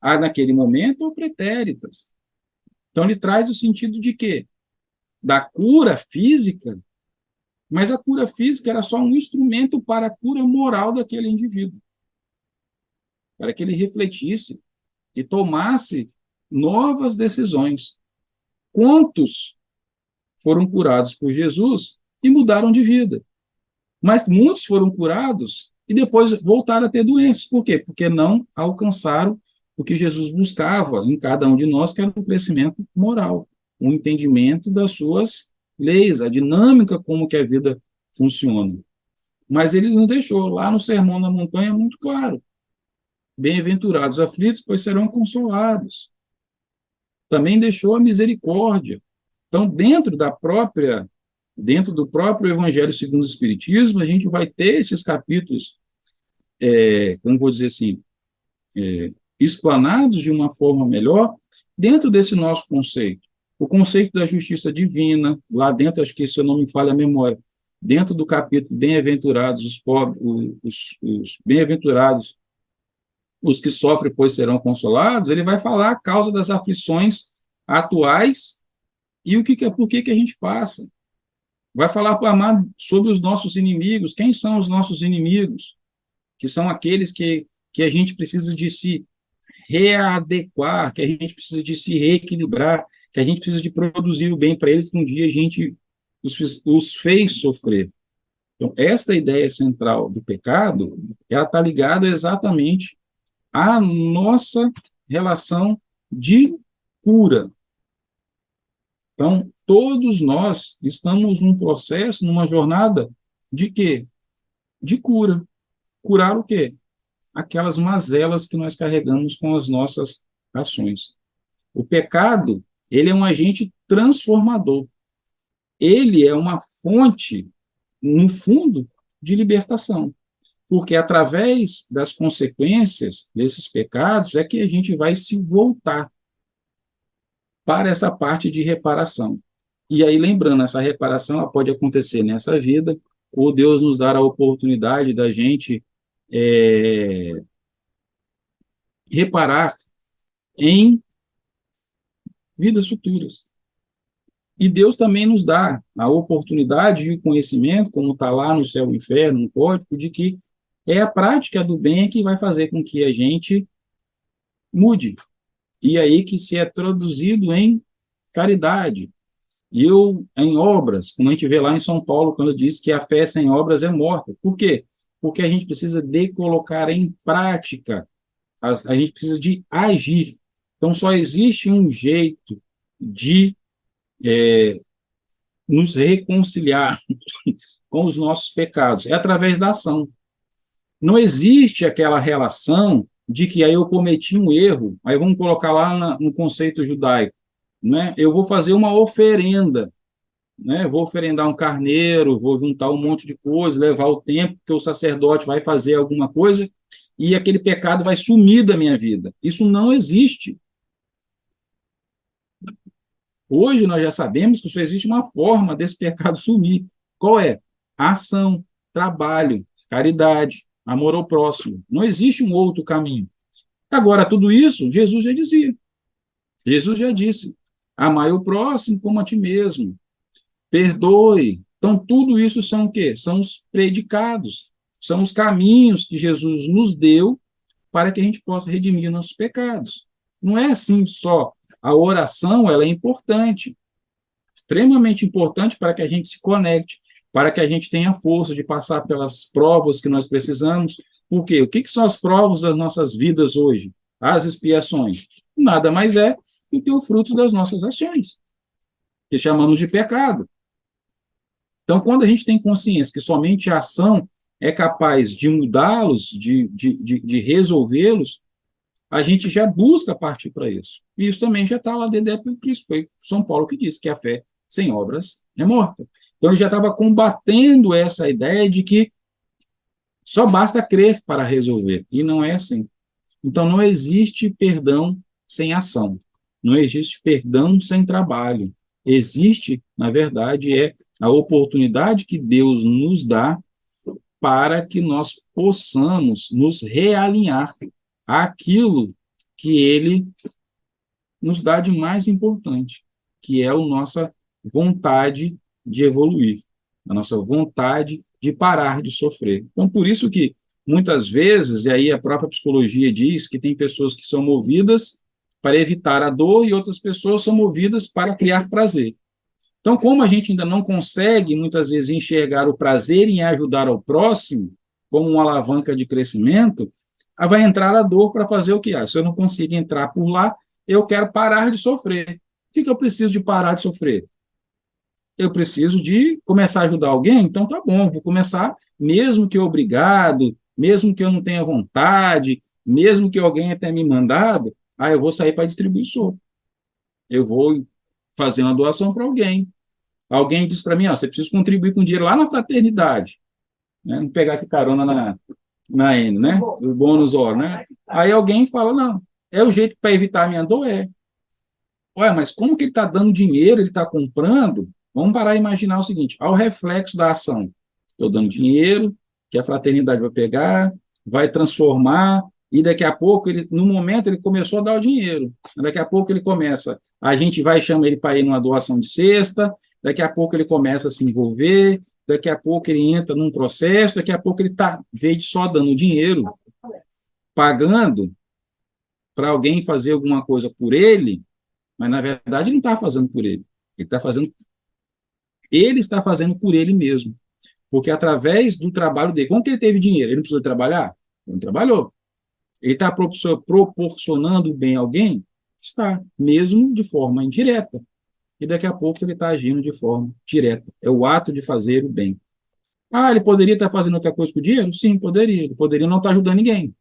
Há naquele momento ou pretéritas. Então ele traz o sentido de quê? Da cura física, mas a cura física era só um instrumento para a cura moral daquele indivíduo. Para que ele refletisse e tomasse novas decisões. Quantos foram curados por Jesus e mudaram de vida? Mas muitos foram curados e depois voltaram a ter doenças. Por quê? Porque não alcançaram o que Jesus buscava em cada um de nós, que era o crescimento moral, o entendimento das suas leis, a dinâmica como que a vida funciona. Mas ele não deixou. Lá no Sermão da Montanha é muito claro. Bem-aventurados os aflitos, pois serão consolados. Também deixou a misericórdia. Então, dentro do próprio Evangelho segundo o Espiritismo, a gente vai ter esses capítulos, como vou dizer assim, explanados de uma forma melhor, dentro desse nosso conceito. O conceito da justiça divina, lá dentro, acho que se eu não me falha a memória, dentro do capítulo Bem-aventurados os pobres, os bem-aventurados os que sofrem, pois serão consolados, ele vai falar a causa das aflições atuais e por que a gente passa. Vai falar para amar sobre os nossos inimigos. Quem são os nossos inimigos? Que são aqueles que a gente precisa de se readequar, que a gente precisa de se reequilibrar, que a gente precisa de produzir o bem para eles, que um dia a gente os fez sofrer. Então, esta ideia central do pecado, ela está ligada exatamente à nossa relação de cura. Então, todos nós estamos num processo, numa jornada de quê? De cura. Curar o quê? Aquelas mazelas que nós carregamos com as nossas ações. O pecado, ele é um agente transformador. Ele é uma fonte, no fundo, de libertação. Porque através das consequências desses pecados é que a gente vai se voltar para essa parte de reparação. E aí, lembrando, essa reparação ela pode acontecer nessa vida, ou Deus nos dar a oportunidade da gente reparar em vidas futuras. E Deus também nos dá a oportunidade e o conhecimento, como está lá no céu e no inferno, no código, de que é a prática do bem que vai fazer com que a gente mude. E aí que se é traduzido em caridade. E eu, em obras, como a gente vê lá em São Paulo, quando diz que a fé sem obras é morta. Por quê? Porque a gente precisa de colocar em prática, a gente precisa de agir. Então, só existe um jeito de nos reconciliar com os nossos pecados, é através da ação. Não existe aquela relação de que aí eu cometi um erro, aí vamos colocar lá no conceito judaico, né? Eu vou fazer uma oferenda, né? Vou oferendar um carneiro, vou juntar um monte de coisa, levar o tempo que o sacerdote vai fazer alguma coisa e aquele pecado vai sumir da minha vida. Isso não existe. Hoje nós já sabemos que só existe uma forma desse pecado sumir. Qual é? Ação, trabalho, caridade, amor ao próximo. Não existe um outro caminho. Agora, tudo isso, Jesus já dizia. Jesus já disse: amai o próximo como a ti mesmo. Perdoe. Então, tudo isso são o quê? São os predicados, são os caminhos que Jesus nos deu para que a gente possa redimir nossos pecados. Não é assim só. A oração, ela é importante, extremamente importante para que a gente se conecte, para que a gente tenha força de passar pelas provas que nós precisamos. Por quê? O que são as provas das nossas vidas hoje? As expiações. Nada mais é do que o fruto das nossas ações, que chamamos de pecado. Então, quando a gente tem consciência que somente a ação é capaz de mudá-los, de resolvê-los, a gente já busca partir para isso. E isso também já está lá dentro do Cristo. Foi São Paulo que disse que a fé sem obras é morta. Então, ele já estava combatendo essa ideia de que só basta crer para resolver. E não é assim. Então, não existe perdão sem ação. Não existe perdão sem trabalho. Existe, na verdade, a oportunidade que Deus nos dá para que nós possamos nos realinhar àquilo que Ele nos dá de mais importante, que é a nossa vontade de evoluir, a nossa vontade de parar de sofrer. Então, por isso que, muitas vezes, e aí a própria psicologia diz que tem pessoas que são movidas para evitar a dor e outras pessoas são movidas para criar prazer. Então, como a gente ainda não consegue, muitas vezes, enxergar o prazer em ajudar ao próximo como uma alavanca de crescimento, vai entrar a dor para fazer o que? Se eu não consigo entrar por lá, eu quero parar de sofrer. O que eu preciso de parar de sofrer? Eu preciso de começar a ajudar alguém? Então, tá bom, vou começar, mesmo que obrigado, mesmo que eu não tenha vontade, mesmo que alguém tenha me mandado, eu vou sair para distribuir sopa. Eu vou fazer uma doação para alguém. Alguém diz para mim, você precisa contribuir com dinheiro lá na fraternidade, né? Vamos pegar aqui carona na N, né? O bônus hora, né? Aí alguém fala, não, é o jeito para evitar a minha dor, é. Ué, mas como que ele está dando dinheiro, ele está comprando? Vamos parar e imaginar o seguinte, ao reflexo da ação. Estou dando dinheiro, que a fraternidade vai pegar, vai transformar, e daqui a pouco, no momento, ele começou a dar o dinheiro. Daqui a pouco ele começa, a gente vai e chama ele para ir numa doação de cesta, daqui a pouco ele começa a se envolver, daqui a pouco ele entra num processo, daqui a pouco ele está, em vez de só dando dinheiro, pagando para alguém fazer alguma coisa por ele, mas na verdade ele não está fazendo por ele. Ele está fazendo por ele mesmo. Porque através do trabalho dele, como que ele teve dinheiro? Ele não precisou trabalhar? Ele não trabalhou. Ele está proporcionando bem a alguém? Está, mesmo de forma indireta. e daqui a pouco ele está agindo de forma direta. É o ato de fazer o bem. Ah, ele poderia estar fazendo outra coisa com o dinheiro? Sim, poderia. Ele poderia não estar ajudando ninguém.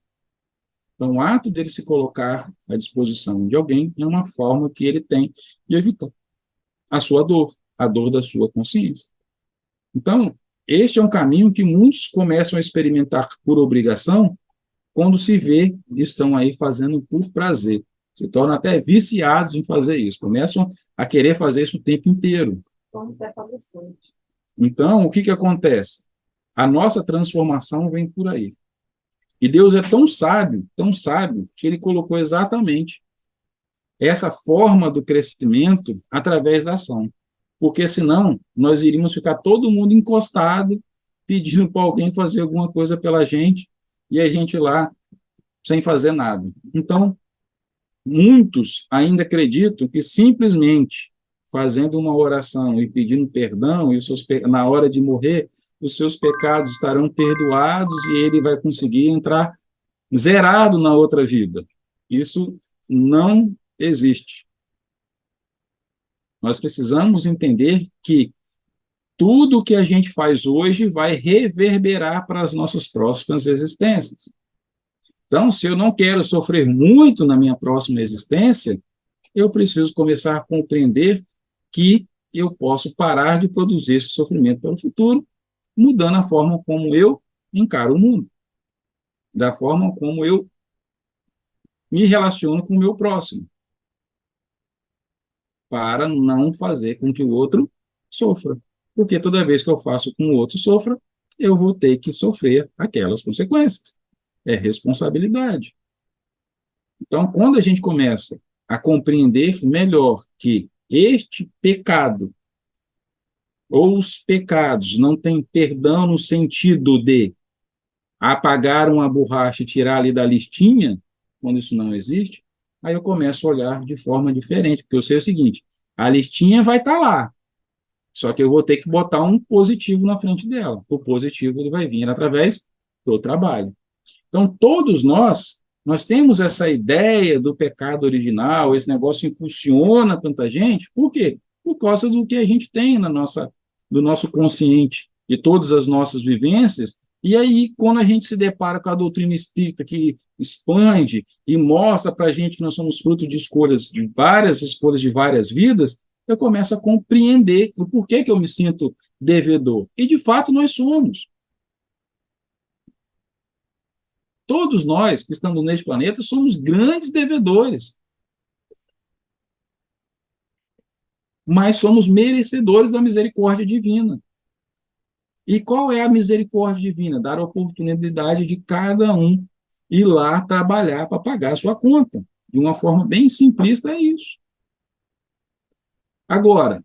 Então, o ato dele se colocar à disposição de alguém é uma forma que ele tem de evitar a sua dor, a dor da sua consciência. Então, este é um caminho que muitos começam a experimentar por obrigação quando se vê, estão aí fazendo por prazer. Se tornam até viciados em fazer isso. Começam a querer fazer isso o tempo inteiro. Então, o que acontece? A nossa transformação vem por aí. E Deus é tão sábio, que ele colocou exatamente essa forma do crescimento através da ação. Porque senão nós iríamos ficar todo mundo encostado, pedindo para alguém fazer alguma coisa pela gente, e a gente lá sem fazer nada. Então, muitos ainda acreditam que simplesmente fazendo uma oração e pedindo perdão, e na hora de morrer, os seus pecados estarão perdoados e ele vai conseguir entrar zerado na outra vida. Isso não existe. Nós precisamos entender que tudo que a gente faz hoje vai reverberar para as nossas próximas existências. Então, se eu não quero sofrer muito na minha próxima existência, eu preciso começar a compreender que eu posso parar de produzir esse sofrimento pelo futuro, mudando a forma como eu encaro o mundo, da forma como eu me relaciono com o meu próximo, para não fazer com que o outro sofra. Porque toda vez que eu faço com que o outro sofra, eu vou ter que sofrer aquelas consequências. É responsabilidade. Então, quando a gente começa a compreender melhor que este pecado, ou os pecados, não têm perdão no sentido de apagar uma borracha e tirar ali da listinha, quando isso não existe, aí eu começo a olhar de forma diferente, porque eu sei o seguinte, a listinha vai estar lá, só que eu vou ter que botar um positivo na frente dela. O positivo ele vai vir através do trabalho. Então, todos nós temos essa ideia do pecado original, esse negócio impulsiona tanta gente, por quê? Por causa do que a gente tem do nosso consciente, de todas as nossas vivências, e aí, quando a gente se depara com a doutrina espírita que expande e mostra para a gente que nós somos fruto de escolhas de várias vidas, eu começo a compreender o porquê que eu me sinto devedor. E, de fato, nós somos. Todos nós que estamos neste planeta somos grandes devedores, mas somos merecedores da misericórdia divina. E qual é a misericórdia divina? Dar a oportunidade de cada um ir lá trabalhar para pagar a sua conta. De uma forma bem simplista, é isso. Agora,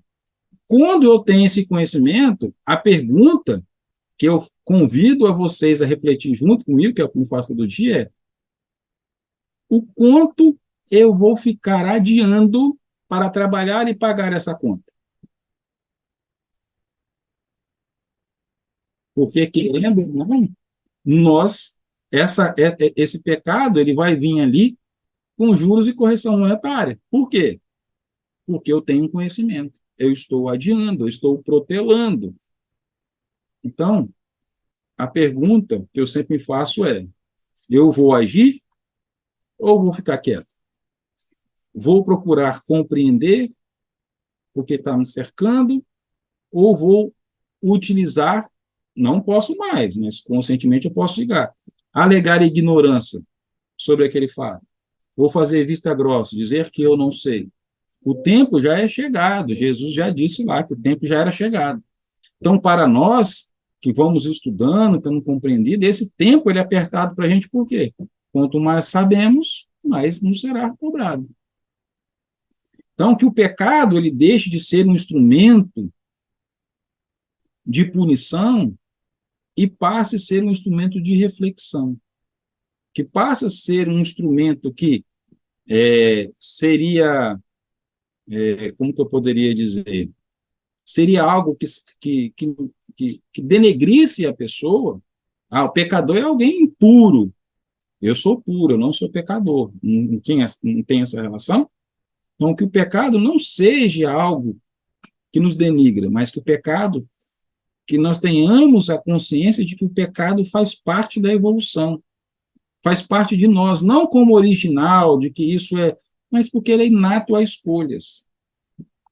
quando eu tenho esse conhecimento, a pergunta que eu convido a vocês a refletir junto comigo, que é o que eu faço todo dia, é o quanto eu vou ficar adiando para trabalhar e pagar essa conta. Porque, querendo ou não, nós, esse pecado, ele vai vir ali com juros e correção monetária. Por quê? Porque eu tenho conhecimento. Eu estou adiando, eu estou protelando. Então, a pergunta que eu sempre faço é: eu vou agir ou vou ficar quieto? Vou procurar compreender o que está me cercando ou vou utilizar, não posso mais, mas conscientemente eu posso ligar, alegar ignorância sobre aquele fato, vou fazer vista grossa, dizer que eu não sei. O tempo já é chegado, Jesus já disse lá que o tempo já era chegado. Então, para nós que vamos estudando, estamos compreendendo, esse tempo ele é apertado para a gente por quê? Quanto mais sabemos, mais nos será cobrado. Então, que o pecado ele deixe de ser um instrumento de punição e passe a ser um instrumento de reflexão, que passe a ser um instrumento que seria, como que eu poderia dizer, seria algo que denegrisse a pessoa. Ah, o pecador é alguém impuro. Eu sou puro, eu não sou pecador. Não tem essa relação? Então, que o pecado não seja algo que nos denigra, mas que o pecado, que nós tenhamos a consciência de que o pecado faz parte da evolução, faz parte de nós, não como original, de que isso é, mas porque ele é inato a escolhas.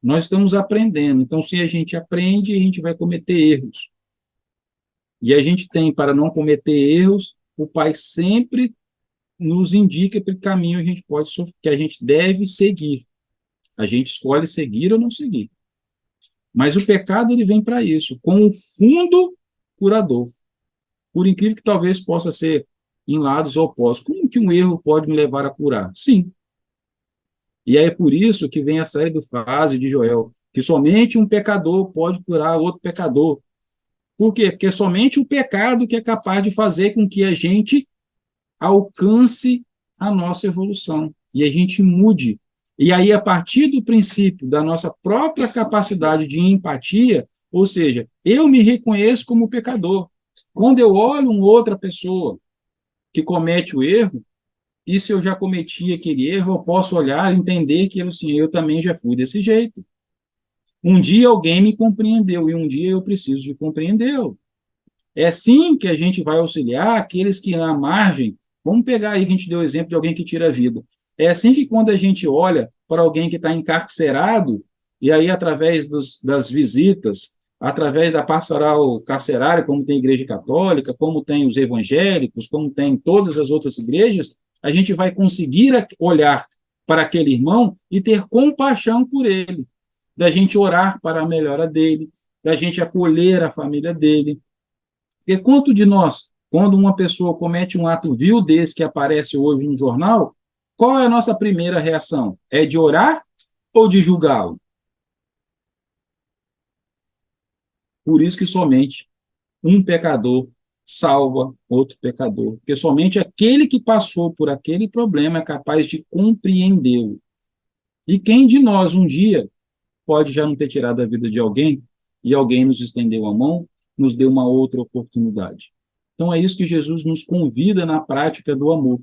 Nós estamos aprendendo, então se a gente aprende, a gente vai cometer erros. E a gente tem, para não cometer erros, o Pai sempre nos indica pelo caminho que a gente pode, que a gente deve seguir. A gente escolhe seguir ou não seguir. Mas o pecado ele vem para isso, com um fundo curador. Por incrível que talvez possa ser em lados opostos. Como que um erro pode me levar a curar? Sim. E é por isso que vem a série do frase de Joel, que somente um pecador pode curar outro pecador. Por quê? Porque é somente o pecado que é capaz de fazer com que a gente alcance a nossa evolução e a gente mude. E aí, a partir do princípio da nossa própria capacidade de empatia, ou seja, eu me reconheço como pecador. Quando eu olho uma outra pessoa que comete o erro, e se eu já cometi aquele erro, eu posso olhar e entender que assim, eu também já fui desse jeito. Um dia alguém me compreendeu e um dia eu preciso de compreendê-lo. É assim que a gente vai auxiliar aqueles que na margem. Vamos pegar aí que a gente deu o exemplo de alguém que tira a vida. É assim que quando a gente olha para alguém que está encarcerado, e aí através das visitas, através da pastoral carcerária, como tem a Igreja Católica, como tem os evangélicos, como tem todas as outras igrejas, a gente vai conseguir olhar para aquele irmão e ter compaixão por ele, da gente orar para a melhora dele, da gente acolher a família dele. Porque quanto de nós, quando uma pessoa comete um ato vil desse que aparece hoje no jornal, qual é a nossa primeira reação? É de orar ou de julgá-lo? Por isso que somente um pecador salva outro pecador, porque somente aquele que passou por aquele problema é capaz de compreendê-lo. E quem de nós um dia pode já não ter tirado a vida de alguém e alguém nos estendeu a mão, nos deu uma outra oportunidade. Então é isso que Jesus nos convida na prática do amor.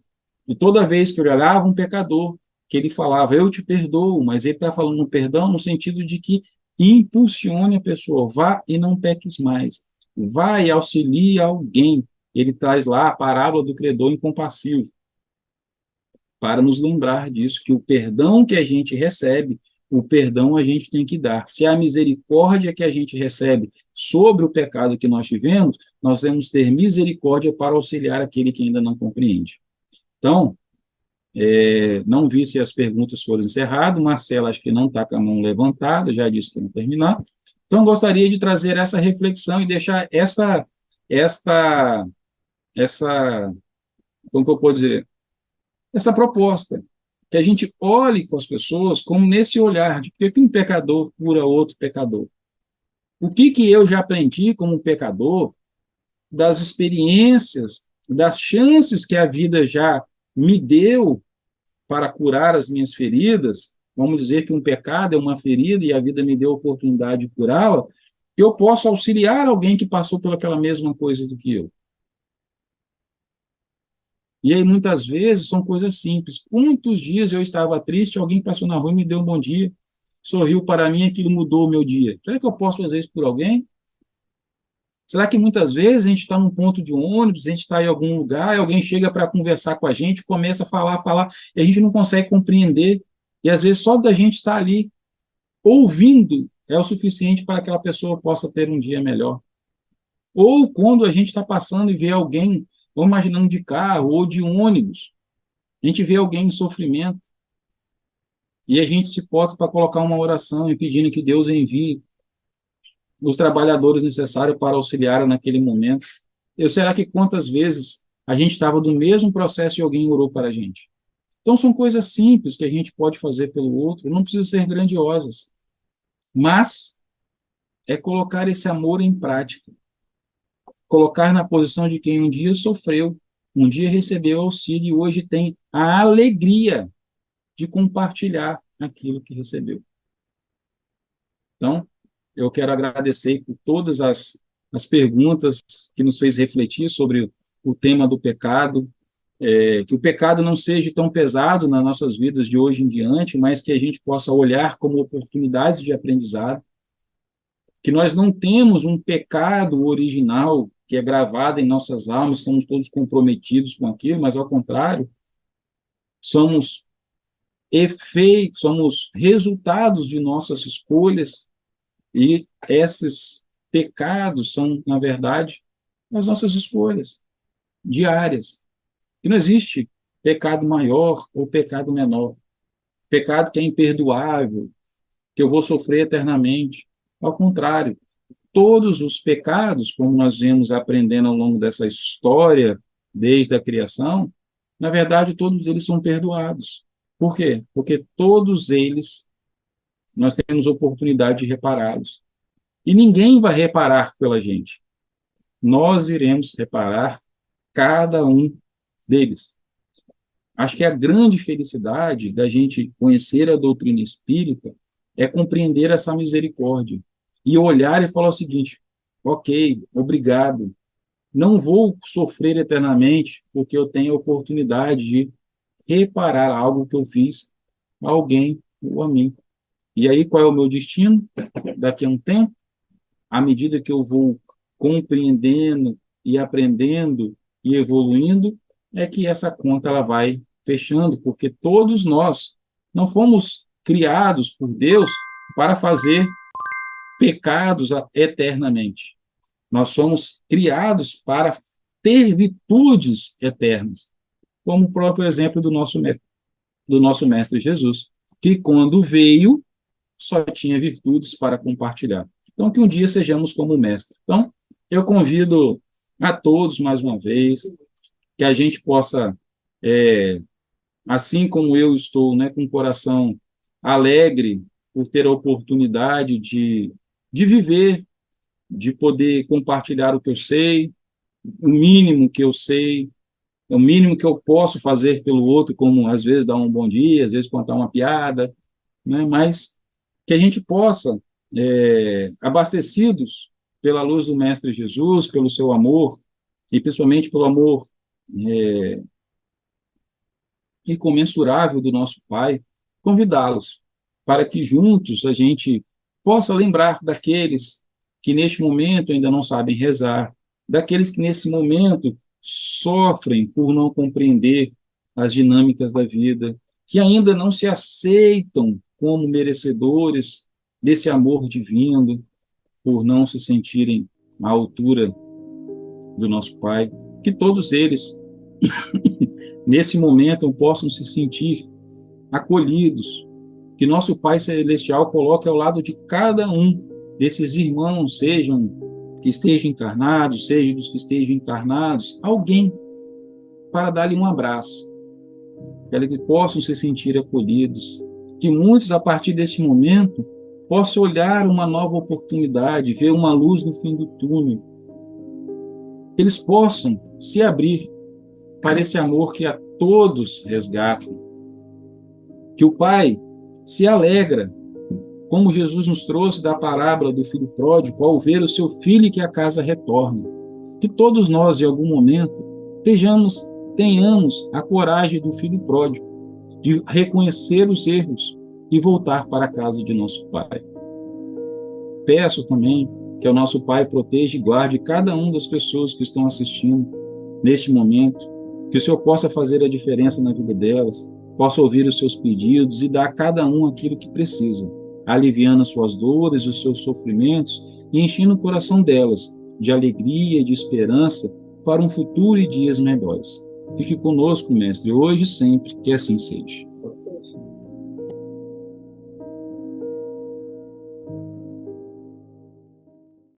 E toda vez que ele olhava um pecador, que ele falava, eu te perdoo, mas ele está falando no perdão no sentido de que impulsione a pessoa, vá e não peques mais. Vá e auxilie alguém. Ele traz lá a parábola do credor incompassivo, para nos lembrar disso, que o perdão que a gente recebe, o perdão a gente tem que dar. Se a misericórdia que a gente recebe sobre o pecado que nós tivemos, nós devemos ter misericórdia para auxiliar aquele que ainda não compreende. Então, não vi se as perguntas foram encerradas, Marcela acho que não está com a mão levantada, já disse que não terminar. Então, gostaria de trazer essa reflexão e deixar essa, como que eu posso dizer, essa proposta, que a gente olhe com as pessoas como nesse olhar de que um pecador cura outro pecador. O que eu já aprendi como pecador, das experiências, das chances que a vida já me deu para curar as minhas feridas, vamos dizer que um pecado é uma ferida e a vida me deu a oportunidade de curá-la, que eu posso auxiliar alguém que passou por aquela mesma coisa do que eu. E aí, muitas vezes, são coisas simples. Quantos dias eu estava triste, alguém passou na rua e me deu um bom dia, sorriu para mim, aquilo mudou o meu dia. Será que eu posso fazer isso por alguém? Será que muitas vezes a gente está num ponto de ônibus, a gente está em algum lugar, e alguém chega para conversar com a gente, começa a falar, e a gente não consegue compreender, e às vezes só da gente estar ali ouvindo é o suficiente para que aquela pessoa possa ter um dia melhor. Ou quando a gente está passando e vê alguém, ou imaginando de carro ou de ônibus, a gente vê alguém em sofrimento e a gente se bota para colocar uma oração e pedindo que Deus envie os trabalhadores necessários para auxiliar naquele momento. Será que quantas vezes a gente estava no mesmo processo e alguém orou para a gente? Então, são coisas simples que a gente pode fazer pelo outro, não precisa ser grandiosas, mas é colocar esse amor em prática, colocar na posição de quem um dia sofreu, um dia recebeu auxílio e hoje tem a alegria de compartilhar aquilo que recebeu. Então, eu quero agradecer por todas as perguntas que nos fez refletir sobre o tema do pecado. que o pecado não seja tão pesado nas nossas vidas de hoje em diante, mas que a gente possa olhar como oportunidades de aprendizado, que nós não temos um pecado original que é gravado em nossas almas, somos todos comprometidos com aquilo, mas ao contrário, somos efeitos, somos resultados de nossas escolhas, e esses pecados são, na verdade, as nossas escolhas diárias. E não existe pecado maior ou pecado menor. Pecado que é imperdoável, que eu vou sofrer eternamente. Ao contrário, todos os pecados, como nós vemos aprendendo ao longo dessa história, desde a criação, na verdade, todos eles são perdoados. Por quê? Porque todos eles nós temos oportunidade de repará-los. E ninguém vai reparar pela gente. Nós iremos reparar cada um deles. Acho que a grande felicidade da gente conhecer a doutrina espírita é compreender essa misericórdia e olhar e falar o seguinte: ok, obrigado, não vou sofrer eternamente porque eu tenho a oportunidade de reparar algo que eu fiz a alguém ou a mim. E aí, qual é o meu destino? Daqui a um tempo, à medida que eu vou compreendendo e aprendendo e evoluindo, é que essa conta ela vai fechando, porque todos nós não fomos criados por Deus para fazer pecados eternamente. Nós somos criados para ter virtudes eternas, como o próprio exemplo do nosso mestre Jesus, que quando veio só tinha virtudes para compartilhar. Então, que um dia sejamos como o mestre. Então, eu convido a todos, mais uma vez, que a gente possa, assim como eu estou, né, com o coração alegre por ter a oportunidade de viver, de poder compartilhar o que eu sei, o mínimo que eu sei, o mínimo que eu posso fazer pelo outro, como às vezes dar um bom dia, às vezes contar uma piada, né, mas que a gente possa, abastecidos pela luz do Mestre Jesus, pelo seu amor, e principalmente pelo amor incomensurável do nosso Pai, convidá-los para que juntos a gente possa lembrar daqueles que neste momento ainda não sabem rezar, daqueles que nesse momento sofrem por não compreender as dinâmicas da vida, que ainda não se aceitam como merecedores desse amor divino, por não se sentirem à altura do nosso Pai, que todos eles, nesse momento, possam se sentir acolhidos, que nosso Pai Celestial coloque ao lado de cada um desses irmãos, sejam que estejam encarnados, sejam dos que estejam encarnados, alguém para dar-lhe um abraço, para que possam se sentir acolhidos, que muitos, a partir desse momento, possam olhar uma nova oportunidade, ver uma luz no fim do túnel, que eles possam se abrir para esse amor que a todos resgata, que o Pai se alegra, como Jesus nos trouxe da parábola do filho pródigo, ao ver o seu filho que a casa retorna. Que todos nós, em algum momento, tenhamos a coragem do filho pródigo, de reconhecer os erros e voltar para a casa de nosso Pai. Peço também que o nosso Pai proteja e guarde cada uma das pessoas que estão assistindo neste momento, que o Senhor possa fazer a diferença na vida delas, possa ouvir os seus pedidos e dar a cada um aquilo que precisa, aliviando as suas dores, os seus sofrimentos e enchendo o coração delas de alegria e de esperança para um futuro e dias melhores. Fique conosco, Mestre, hoje e sempre, que assim seja.